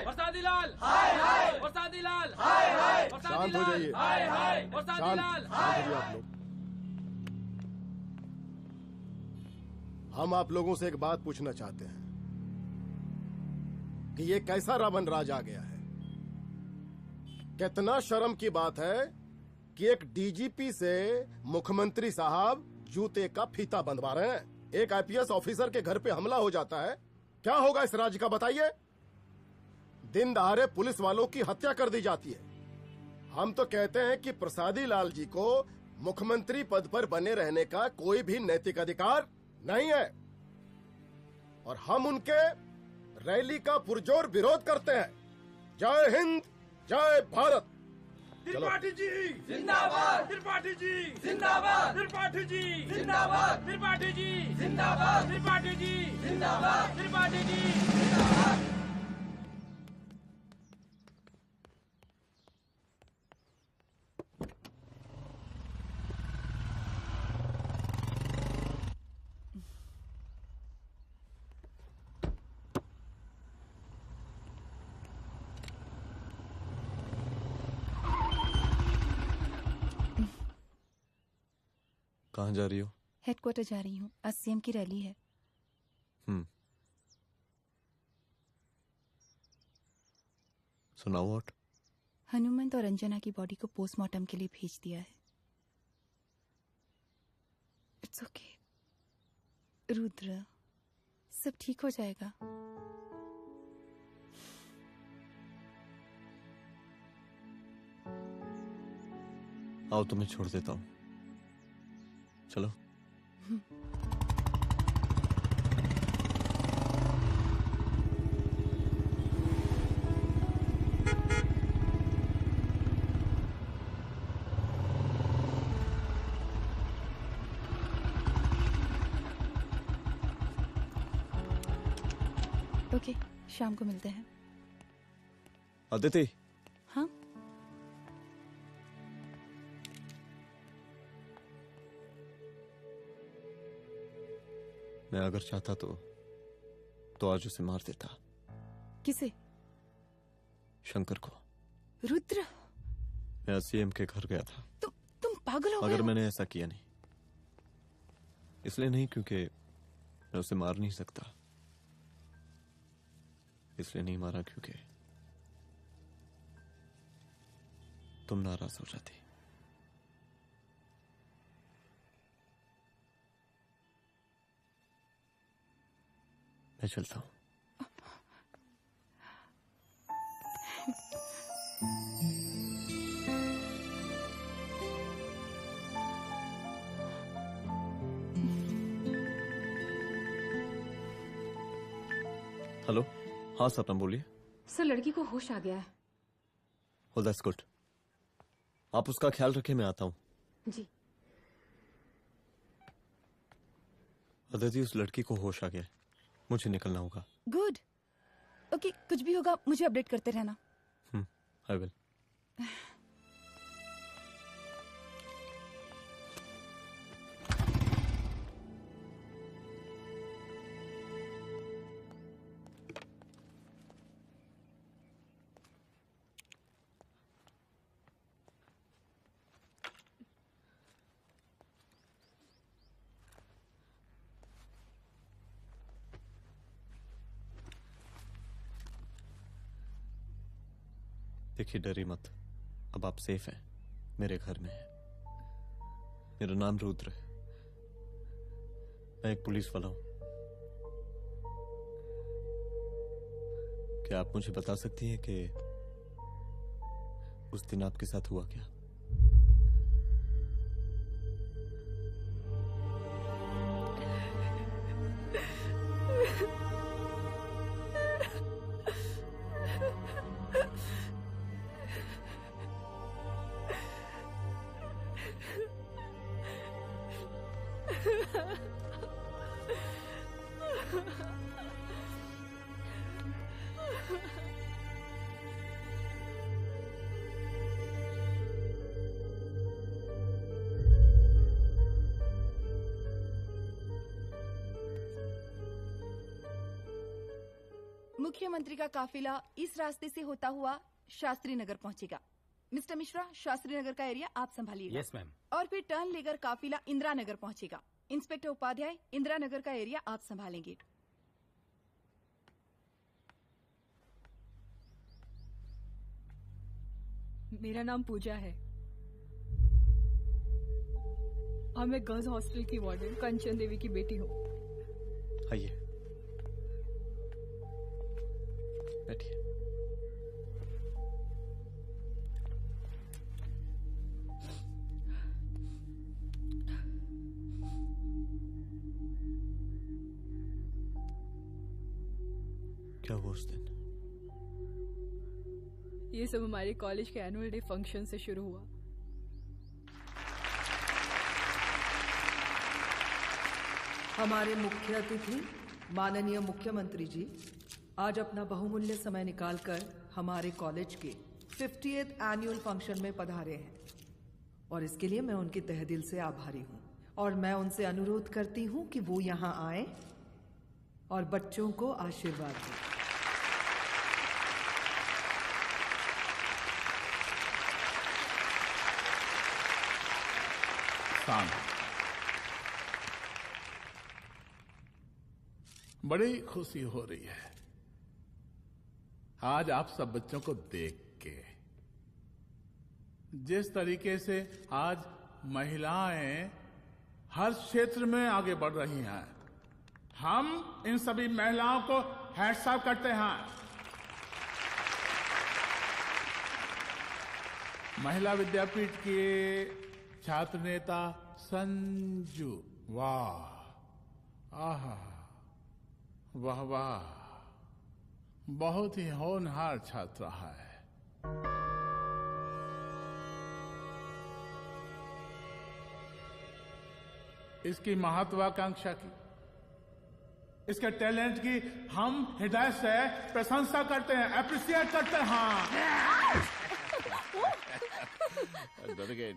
बरसाती लाल, बरसाती लाल, शांत हो जाइए। बरसाती लाल। आप लोग, हम आप लोगों से एक बात पूछना चाहते हैं कि ये कैसा रावण राज आ गया है। कितना शर्म की बात है कि एक डीजीपी से मुख्यमंत्री साहब जूते का फीता बंधवा रहे हैं। एक आईपीएस ऑफिसर के घर पे हमला हो जाता है, क्या होगा इस राज्य का बताइए? दिन दहाड़े पुलिस वालों की हत्या कर दी जाती है। हम तो कहते हैं कि प्रसादी लाल जी को मुख्यमंत्री पद पर बने रहने का कोई भी नैतिक अधिकार नहीं है, और हम उनके रैली का पुरजोर विरोध करते हैं। जय हिंद, जय भारत। त्रिपाठी जी जिंदाबाद, त्रिपाठी जी जिंदाबाद, त्रिपाठी जी जिंदाबाद, त्रिपाठी जी जिंदाबाद, त्रिपाठी जी जिंदाबाद, त्रिपाठी जी जिंदाबाद। कहाँ जा रही हो? हेडक्वार्टर जा रही हूँ, आज सीएम की रैली है। सुनाओ। व्हाट? हनुमंत और अंजना की बॉडी को पोस्टमार्टम के लिए भेज दिया है। इट्स ओके रुद्र, सब ठीक हो जाएगा। आओ तुम्हें छोड़ देता हूँ, चलो। ओके, शाम को मिलते हैं। अदिति। हाँ? मैं अगर चाहता तो आज उसे मार देता। किसे? शंकर को। रुद्र, मैं सीएम के घर गया था। तुम पागल हो गए मगर हो? मैंने ऐसा किया नहीं। इसलिए नहीं क्योंकि मैं उसे मार नहीं सकता, इसलिए नहीं मारा क्योंकि तुम नाराज हो जाती। मैं चलता हूं। हेलो। हाँ सपना बोलिए। सर, लड़की को होश आ गया है। Oh, that's good. आप उसका ख्याल रखिए, मैं आता हूँ। जी। अदिति, उस लड़की को होश आ गया है, मुझे निकलना होगा। गुड। ओके, कुछ भी होगा मुझे अपडेट करते रहना। I will. देखिए, डरिए मत, अब आप सेफ हैं, मेरे घर में हैं। मेरा नाम रुद्र है, मैं एक पुलिस वाला हूं। क्या आप मुझे बता सकती हैं कि उस दिन आपके साथ हुआ क्या? मुख्यमंत्री का काफिला इस रास्ते से होता हुआ शास्त्री नगर पहुंचेगा। मिस्टर मिश्रा, शास्त्री नगर का एरिया आप संभालिएगा। Yes ma'am. और फिर टर्न लेकर काफिला इंदिरा नगर पहुंचेगा। इंस्पेक्टर उपाध्याय, इंदिरा नगर का एरिया आप संभालेंगे। मेरा नाम पूजा है और मैं गर्ल्स हॉस्टल की वार्डन कंचन देवी की बेटी हूँ। आइए, बैठिए। क्या हुआ उस दिन? ये सब हमारे कॉलेज के एनुअल डे फंक्शन से शुरू हुआ। हमारे मुख्य अतिथि माननीय मुख्यमंत्री जी आज अपना बहुमूल्य समय निकालकर हमारे कॉलेज के 50th एनुअल फंक्शन में पधारे हैं और इसके लिए मैं उनके तहे दिल से आभारी हूँ और मैं उनसे अनुरोध करती हूँ कि वो यहाँ आए और बच्चों को आशीर्वाद दें। बड़ी खुशी हो रही है आज आप सब बच्चों को देख के। जिस तरीके से आज महिलाएं हर क्षेत्र में आगे बढ़ रही हैं, हम इन सभी महिलाओं को हैट्स ऑफ करते हैं। महिला विद्यापीठ के छात्र नेता संजू, वाह, आहा, वाह वाह, बहुत ही होनहार छात्रा है। इसकी महत्वाकांक्षा की, इसके टैलेंट की हम हृदय से प्रशंसा करते हैं, अप्रिशिएट करते हैं। डर गए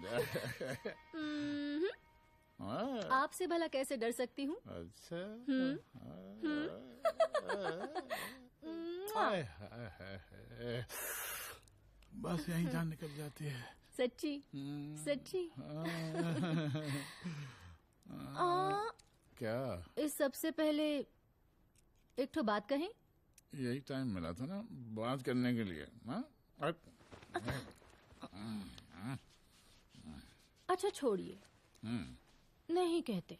आपसे भला कैसे डर सकती हूँ? अच्छा। बस यही जान निकल जाती है। सच्ची सच्ची। क्या? इस सबसे पहले एक ठो बात कहें? यही टाइम मिला था ना बात करने के लिए। अच्छा छोड़िए, नहीं कहते।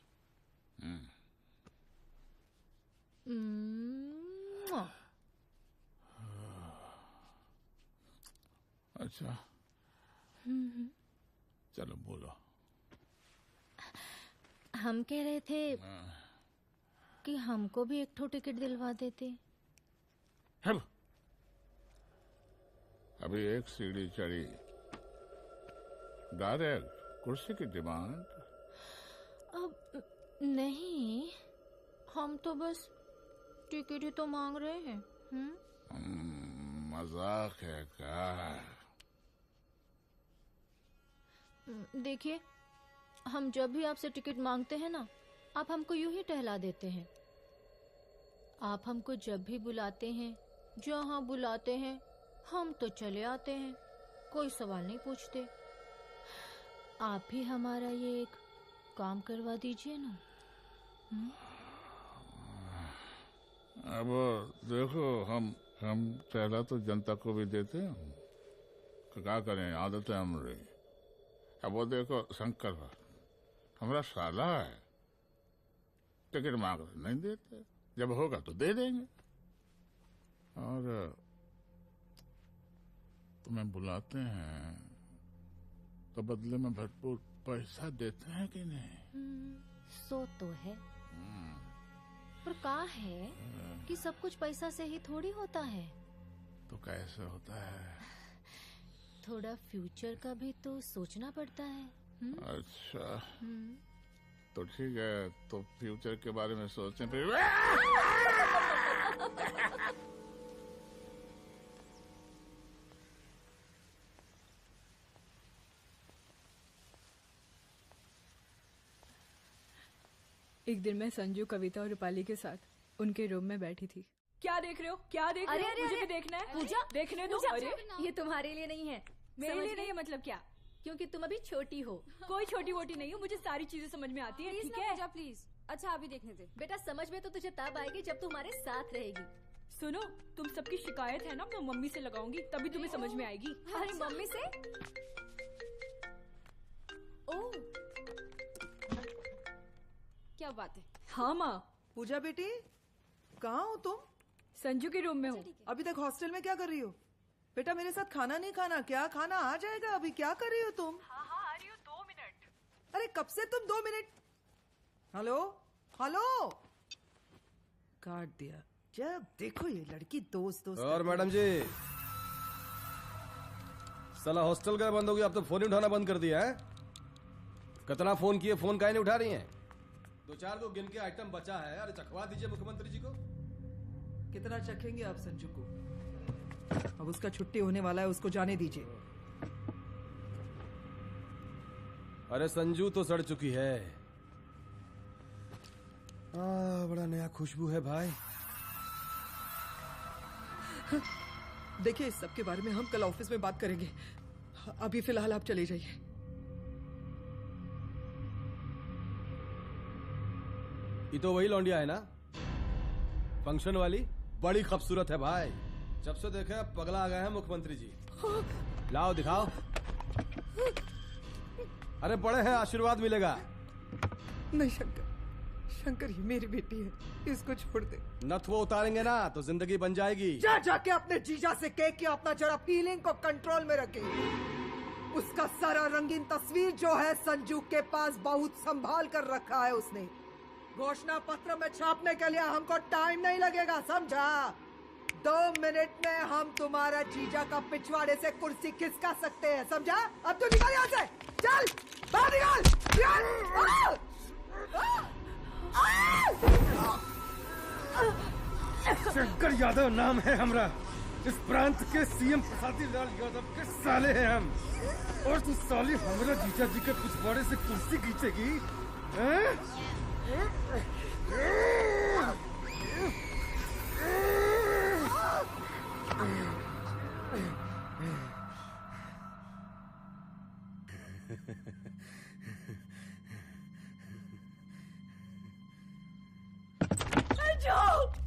अच्छा चलो बोलो। हम कह रहे थे कि हमको भी एक ठो टिकट दिलवा देते। हम अभी एक सीढ़ी चढ़ी, डायरेक्ट कुर्सी की डिमांड। अब नहीं, हम तो बस टिकट ही तो मांग रहे हैं। मजाक है क्या? देखिए, हम जब भी आपसे टिकट मांगते हैं ना, आप हमको यूं ही टहला देते हैं। आप हमको जब भी बुलाते हैं, जहाँ बुलाते हैं, हम तो चले आते हैं, कोई सवाल नहीं पूछते। आप भी हमारा ये एक काम करवा दीजिए ना। अब देखो, हम पहला तो जनता को भी देते हैं, क्या करें, आदत है हमारी। अब वो देखो शंकर हमारा साला है, टिकट मांग रहे नहीं देते, जब होगा तो दे देंगे। और तुम्हें बुलाते हैं तो बदले में भरपूर पैसा देते हैं कि नहीं? सो तो है, पर का है कि सब कुछ पैसा से ही थोड़ी होता है। तो कैसे होता है? थोड़ा फ्यूचर का भी तो सोचना पड़ता है। अच्छा तो ठीक है, तो फ्यूचर के बारे में सोचें फिर। एक दिन मैं संजू, कविता और रूपाली के साथ उनके रूम में बैठी थी। क्या देख रहे हो? क्या देख रहे हो? मुझे भी देखना है। पूजा, देखने दो। अरे ये तुम्हारे लिए नहीं है। मेरे लिए नहीं है मतलब क्या? क्योंकि तुम अभी छोटी हो। कोई छोटी वोटी नहीं हो, मुझे सारी चीजें समझ में आती है। ठीक है पूजा प्लीज। अच्छा अभी देखने दे। बेटा समझ में तो तुझे तब आएगी जब तू हमारे साथ रहेगी। सुनो, तुम सबकी शिकायत है ना, मैं मम्मी से लगाऊंगी, तभी तुम्हें समझ में आएगी। अरे मम्मी से? ओह क्या बात है। हाँ माँ। पूजा बेटी कहाँ हो तुम? संजू के रूम में हूँ। अभी तक हॉस्टल में क्या कर रही हो? बेटा मेरे साथ खाना नहीं खाना क्या? खाना आ जाएगा, अभी क्या कर रही हो तुम? हाँ हाँ आ रही हूँ, 2 मिनट। अरे कब से तुम 2 मिनट? हेलो हेलो, काट दिया। जब देखो ये लड़की दोस्त और मैडम जी, साला हॉस्टल का बंद हो गया, अब तो फोन ही उठाना बंद कर दिया है। कितना फोन किए, फोन काहे नहीं उठा रही हैं? 2-4 को गिन के आइटम बचा है, अरे चखवा दीजिए मुख्यमंत्री जी को। कितना चखेंगे आप संजू को? अब उसका छुट्टी होने वाला है, उसको जाने दीजिए। अरे संजू तो सड़ चुकी है। बड़ा नया खुशबू है भाई। देखिए इस सब के बारे में हम कल ऑफिस में बात करेंगे, अभी फिलहाल आप चले जाइए। ये तो वही लौंडिया है ना, फंक्शन वाली? बड़ी खूबसूरत है भाई, जब से देखे पगला आ गए हैं मुख्यमंत्री जी। लाओ दिखाओ। अरे बड़े हैं, आशीर्वाद मिलेगा। नहीं शंकर, शंकर ये मेरी बेटी है, इसको छोड़ दे। नथ वो उतारेंगे ना तो जिंदगी बन जाएगी। जाके अपने जीजा से कह के अपना जरा फीलिंग को कंट्रोल में रखे। उसका सारा रंगीन तस्वीर जो है संजू के पास बहुत संभाल कर रखा है उसने। घोषणा पत्र में छापने के लिए हमको टाइम नहीं लगेगा, समझा? 2 मिनट में हम तुम्हारा जीजा का पिछवाड़े से कुर्सी खिसका सकते हैं, समझा? अब तो निकल यहाँ से, चल बाहर निकल। शंकर यादव नाम है हमरा, इस प्रांत के सीएम प्रसादी लाल यादव के साले हैं हम। और तू साली हमरा जीजा जी के पिछवाड़े से कुर्सी खींचेगी?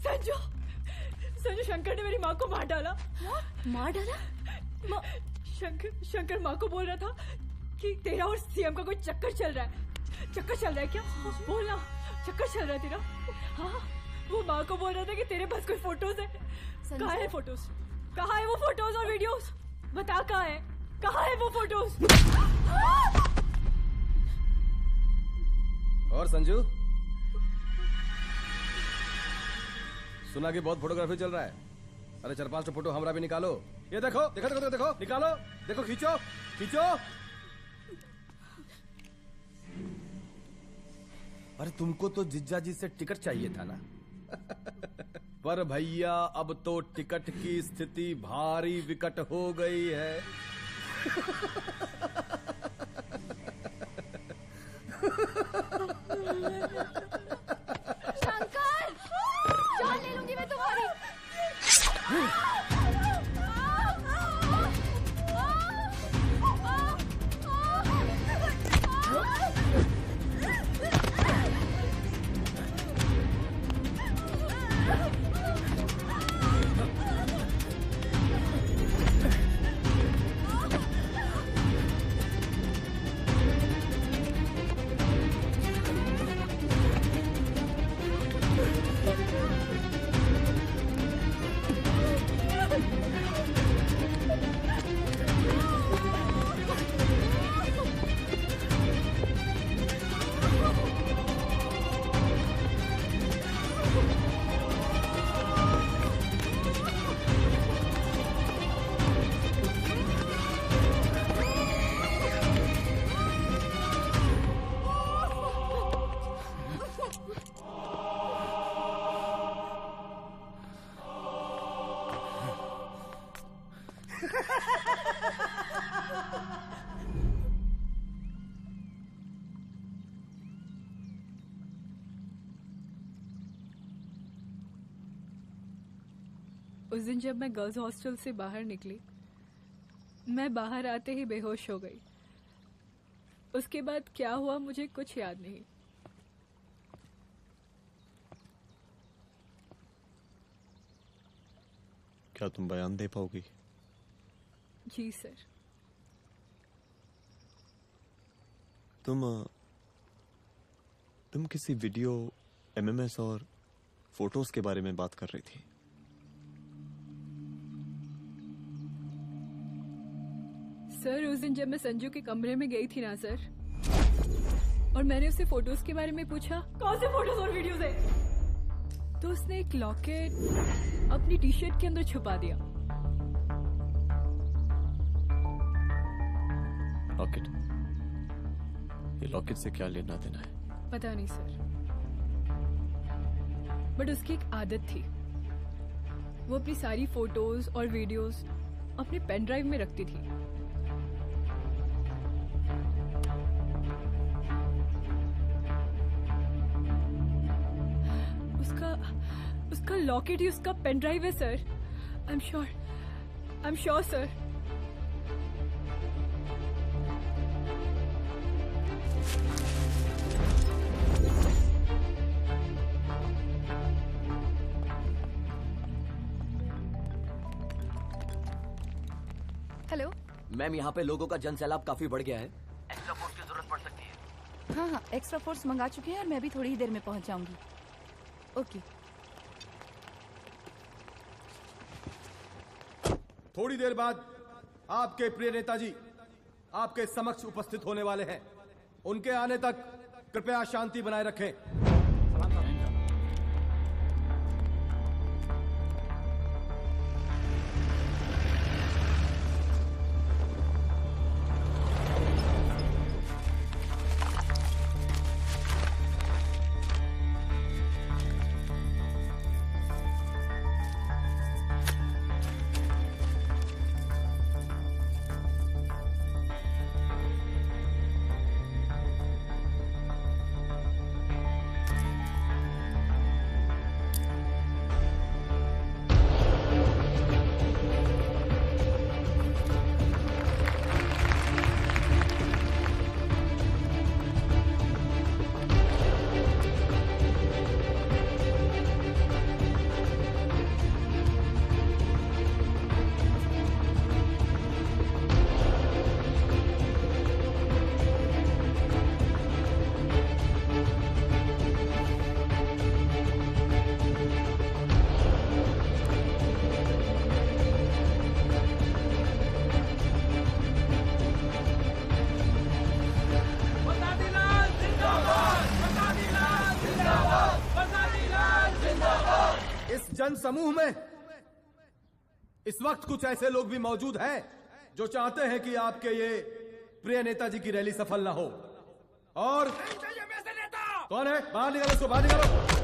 संजू, संजू शंकर ने मेरी माँ को मार डाला। मार डाला? शंकर माँ को बोल रहा था कि तेरा और सीएम का कोई चक्कर चल रहा है। चक्कर चल रहा है क्या? बोलना, चक्कर चल रहा है तेरा? हाँ, वो माँ को बोल रहा था कि तेरे पास कोई फोटोज है। कहाँ है फोटोज? कहाँ है वो फोटोज और वीडियोस? बता कहाँ है? कहाँ है वो फोटोज? और संजू, सुना कि बहुत फोटोग्राफी चल रहा है। अरे 4-5 फोटो हमरा भी निकालो। ये देखो देखो देखो देखो, निकालो, देखो, खींचो खींचो। अरे तुमको तो जिज्जा जी से टिकट चाहिए था ना? पर भैया अब तो टिकट की स्थिति भारी विकट हो गई है। शंकर, जान ले लूंगी मैं तुम्हारी। उस दिन जब मैं गर्ल्स हॉस्टल से बाहर निकली, मैं बाहर आते ही बेहोश हो गई। उसके बाद क्या हुआ मुझे कुछ याद नहीं। क्या तुम बयान दे पाओगी? जी सर। तुम किसी वीडियो, एमएमएस और फोटोज के बारे में बात कर रही थी। सर उस दिन जब मैं संजू के कमरे में गई थी ना सर, और मैंने उससे फोटोज के बारे में पूछा कौन से फोटोज और वीडियोज है, तो उसने एक लॉकेट अपनी टी शर्ट के अंदर छुपा दिया। लॉकेट? ये लॉकेट से क्या लेना देना है? पता नहीं सर, बट उसकी एक आदत थी, वो अपनी सारी फोटोज और वीडियोस अपने पेन ड्राइव में रखती थी। उसका लॉकेट ही उसका पेन ड्राइव है sir. I am sure sir. Hello ma'am, यहाँ पे लोगों का जनसैलाब काफी बढ़ गया है। एक्स्ट्रा फोर्स की जरूरत पड़ सकती है। हाँ हाँ, एक्स्ट्रा फोर्स मंगा चुके हैं और मैं भी थोड़ी ही देर में पहुंच जाऊंगी। ओके। थोड़ी देर बाद आपके प्रिय नेताजी आपके समक्ष उपस्थित होने वाले हैं। उनके आने तक कृपया शांति बनाए रखें। जन समूह में इस वक्त कुछ ऐसे लोग भी मौजूद हैं जो चाहते हैं कि आपके ये प्रिय नेताजी की रैली सफल ना हो। और कौन है? बाहर निकालो उसको, बाहर निकालो।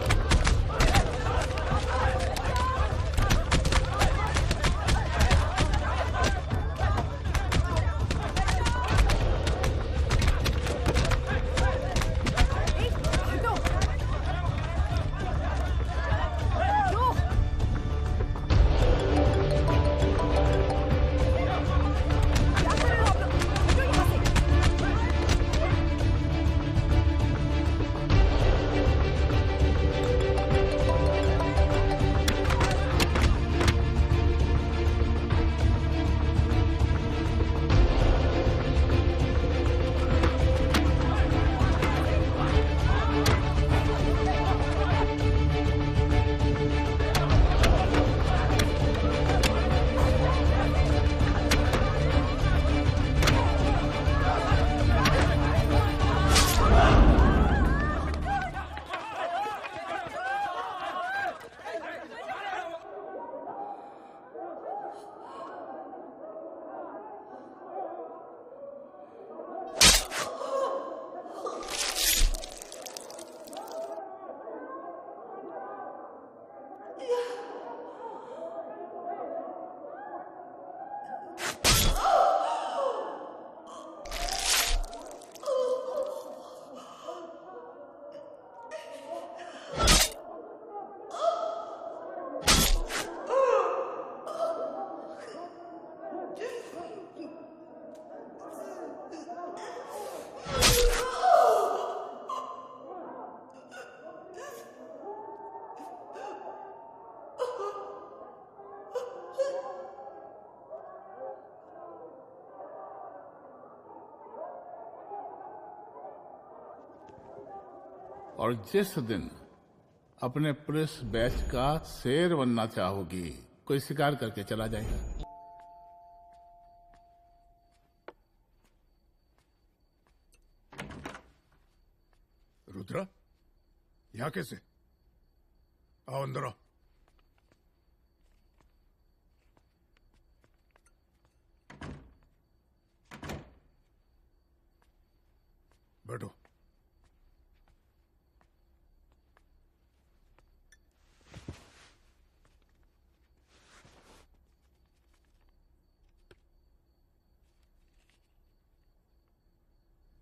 और जिस दिन अपने पुलिस बैच का शेर बनना चाहोगी, कोई शिकार करके चला जाएगा। रुद्रा, यहाँ कैसे? आओ अंदर आओ। बैठो।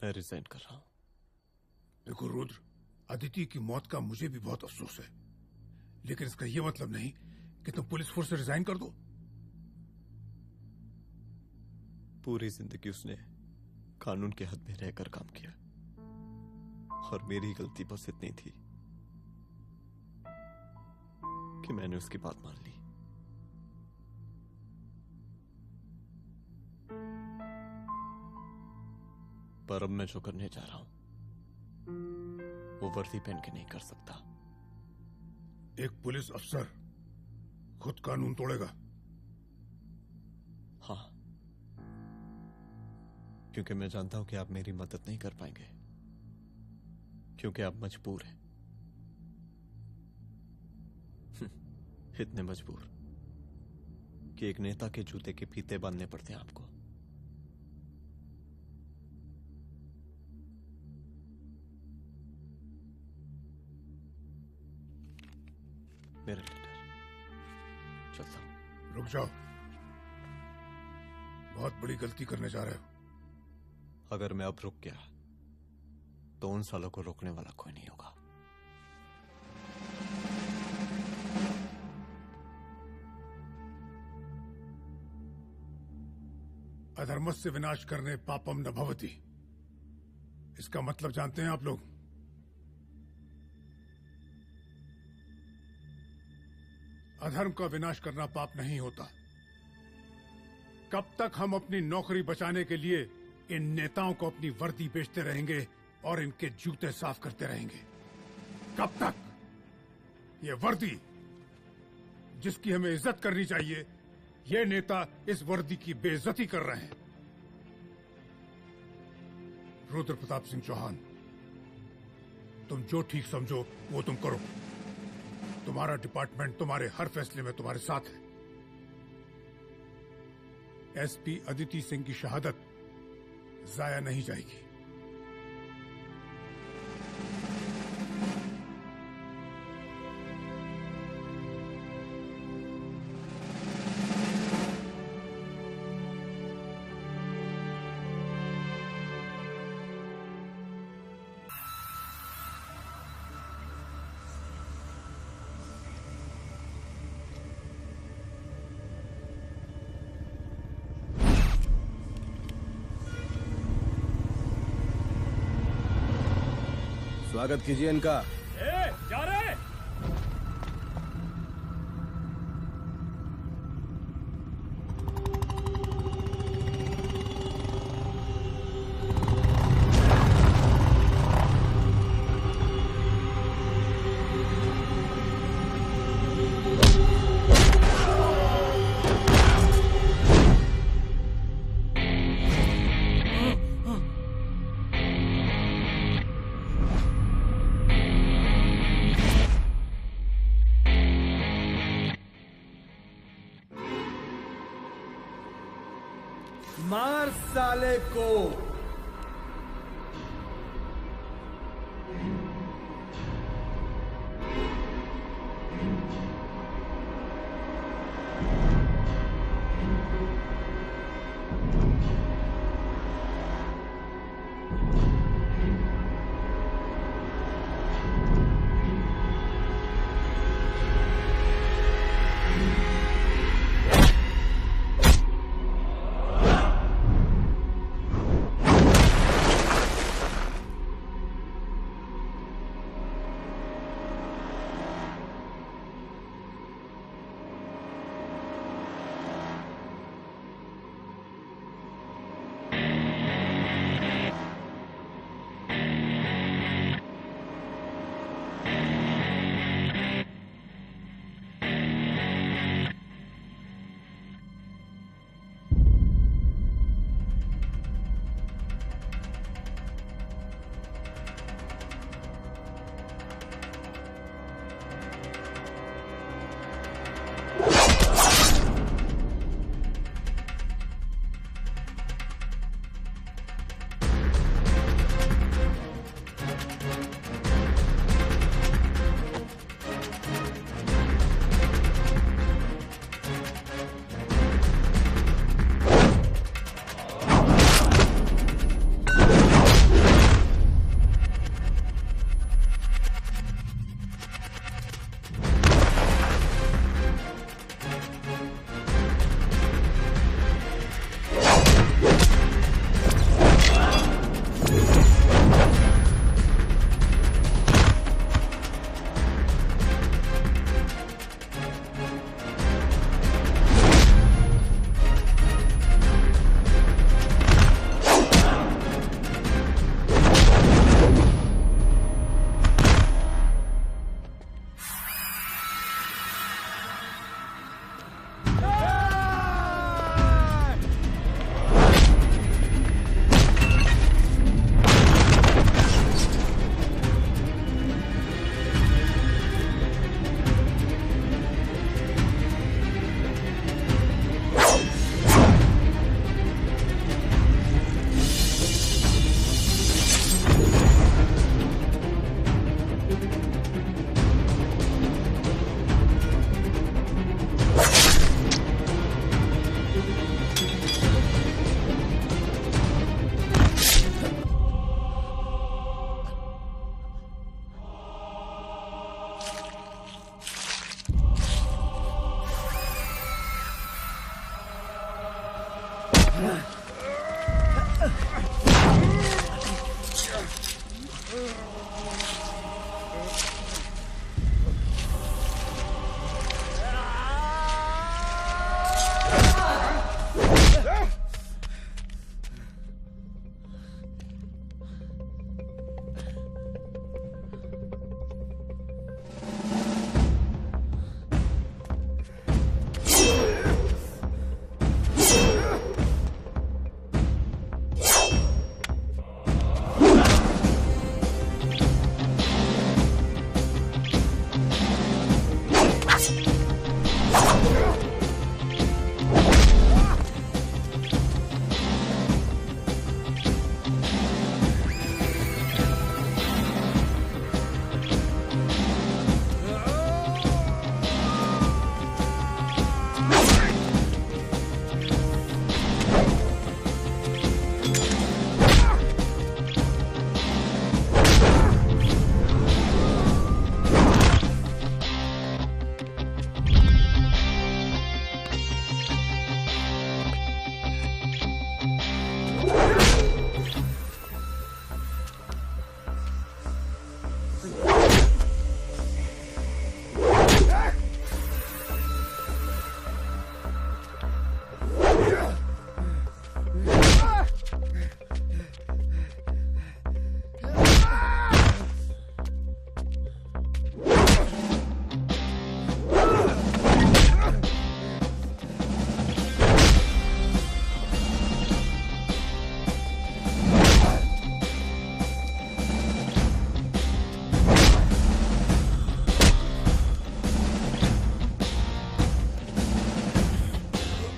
मैं रिजाइन कर रहा हूं। देखो रुद्र, अदिति की मौत का मुझे भी बहुत अफसोस है, लेकिन इसका यह मतलब नहीं कि तुम पुलिस फोर्स से रिजाइन कर दो। पूरी जिंदगी उसने कानून के हद में रहकर काम किया और मेरी गलती बस इतनी थी कि मैंने उसकी बात मान ली। पर अब मैं जो करने जा रहा हूं वो वर्दी पहन के नहीं कर सकता। एक पुलिस अफसर खुद कानून तोड़ेगा? हाँ, क्योंकि मैं जानता हूं कि आप मेरी मदद नहीं कर पाएंगे, क्योंकि आप मजबूर हैं। इतने मजबूर कि एक नेता के जूते के फीते बांधने पड़ते हैं आपको। मेरा लीडर, चलता हूं। रुक जाओ, बहुत बड़ी गलती करने जा रहे हो। अगर मैं अब रुक गया तो उन सालों को रोकने वाला कोई नहीं होगा। अधर्मस्य विनाश करने पापम न भवति, इसका मतलब जानते हैं आप लोग? अधर्म का विनाश करना पाप नहीं होता। कब तक हम अपनी नौकरी बचाने के लिए इन नेताओं को अपनी वर्दी बेचते रहेंगे और इनके जूते साफ करते रहेंगे? कब तक? ये वर्दी जिसकी हमें इज्जत करनी चाहिए, ये नेता इस वर्दी की बेइज्जती कर रहे हैं। रुद्र प्रताप सिंह चौहान, तुम जो ठीक समझो वो तुम करो। तुम्हारा डिपार्टमेंट तुम्हारे हर फैसले में तुम्हारे साथ है। एसपी अदिति सिंह की शहादत जाया नहीं जाएगी। स्वागत कीजिए इनका। जा रहे। मार साले को।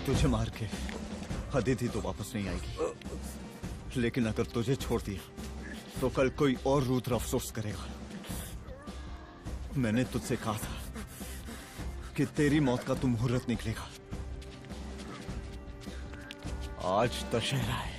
तुझे मार के अदिति तो वापस नहीं आएगी, लेकिन अगर तुझे छोड़ दिया तो कल कोई और रुद्र अफसोस करेगा। मैंने तुझसे कहा था कि तेरी मौत का तो मुहूर्त निकलेगा। आज दशहरा है।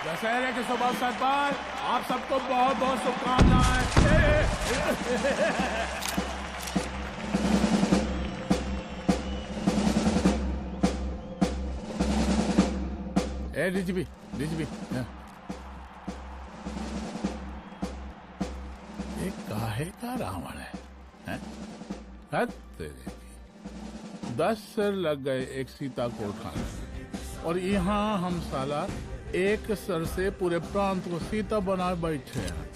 दशहरे के शुभ अवसर पर आप सबको बहुत बहुत शुभकामनाएं। डीजीपी एक काहे का रावण है। तेरे 10 सर लग गए एक सीता को उठाने, और यहाँ हम साला एक सर से पूरे प्रांत को सीता बनाए बैठे हैं।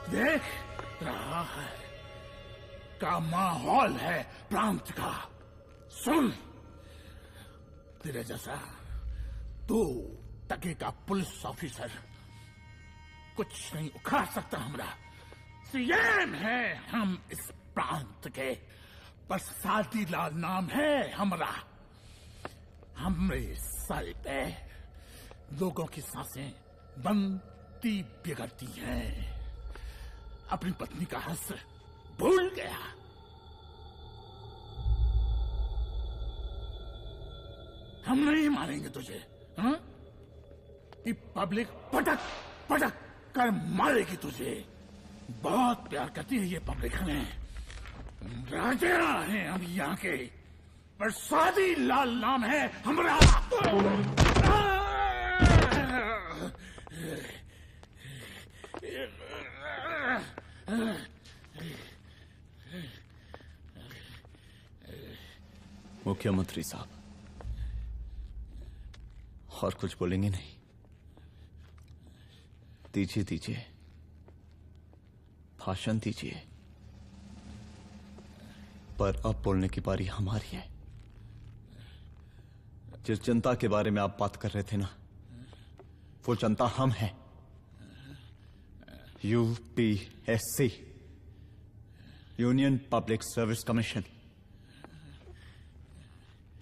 देख रहा है का माहौल है प्रांत का। सुन, तेरे जैसा तू टके का पुलिस ऑफिसर कुछ नहीं उखाड़ सकता। हमरा सीएम है हम इस प्रांत के, प्रसादी लाल नाम है हमरा। हमरे सर पे लोगों की सांसें बनती बिगड़ती हैं। अपनी पत्नी का हंस भूल गया। हम नहीं मारेंगे तुझे, हाँ? ये पब्लिक पटक पटक कर मारेगी तुझे। बहुत प्यार करती है ये पब्लिक हमें। राजा हैं हम यहाँ के, प्रसादी लाल नाम है हमारा। मुख्यमंत्री साहब, और कुछ बोलेंगे नहीं? दीजिए दीजिए, भाषण दीजिए, पर अब बोलने की बारी हमारी है। जिस जनता के बारे में आप बात कर रहे थे ना, वो जनता हम हैं। UPSC, union public service commission.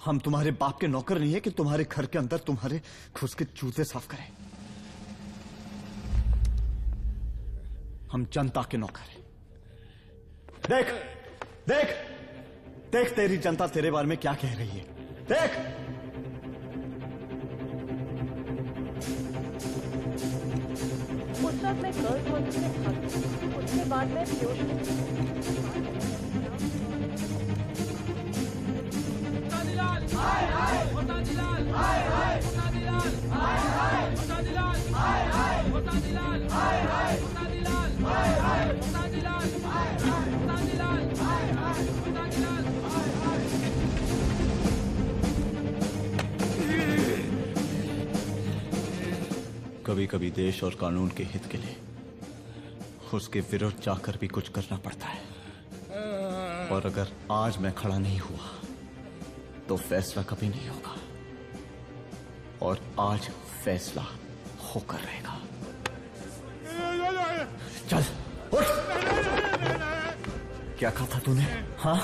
हम तुम्हारे बाप के नौकर नहीं है कि तुम्हारे घर के अंदर तुम्हारे घुस के जूते साफ करें। हम जनता के नौकर हैं। देख देख देख, तेरी जनता तेरे बारे में क्या कह रही है। देख, उस वक्त मैं गर्ल्स हॉस्टल में भागी, उसके बाद मैं कभी कभी देश और कानून के हित के लिए उसके विरुद्ध जाकर भी कुछ करना पड़ता है। और अगर आज मैं खड़ा नहीं हुआ तो फैसला कभी नहीं होगा, और आज फैसला होकर रहेगा। चल उठ। क्या कहा था तूने? हाँ,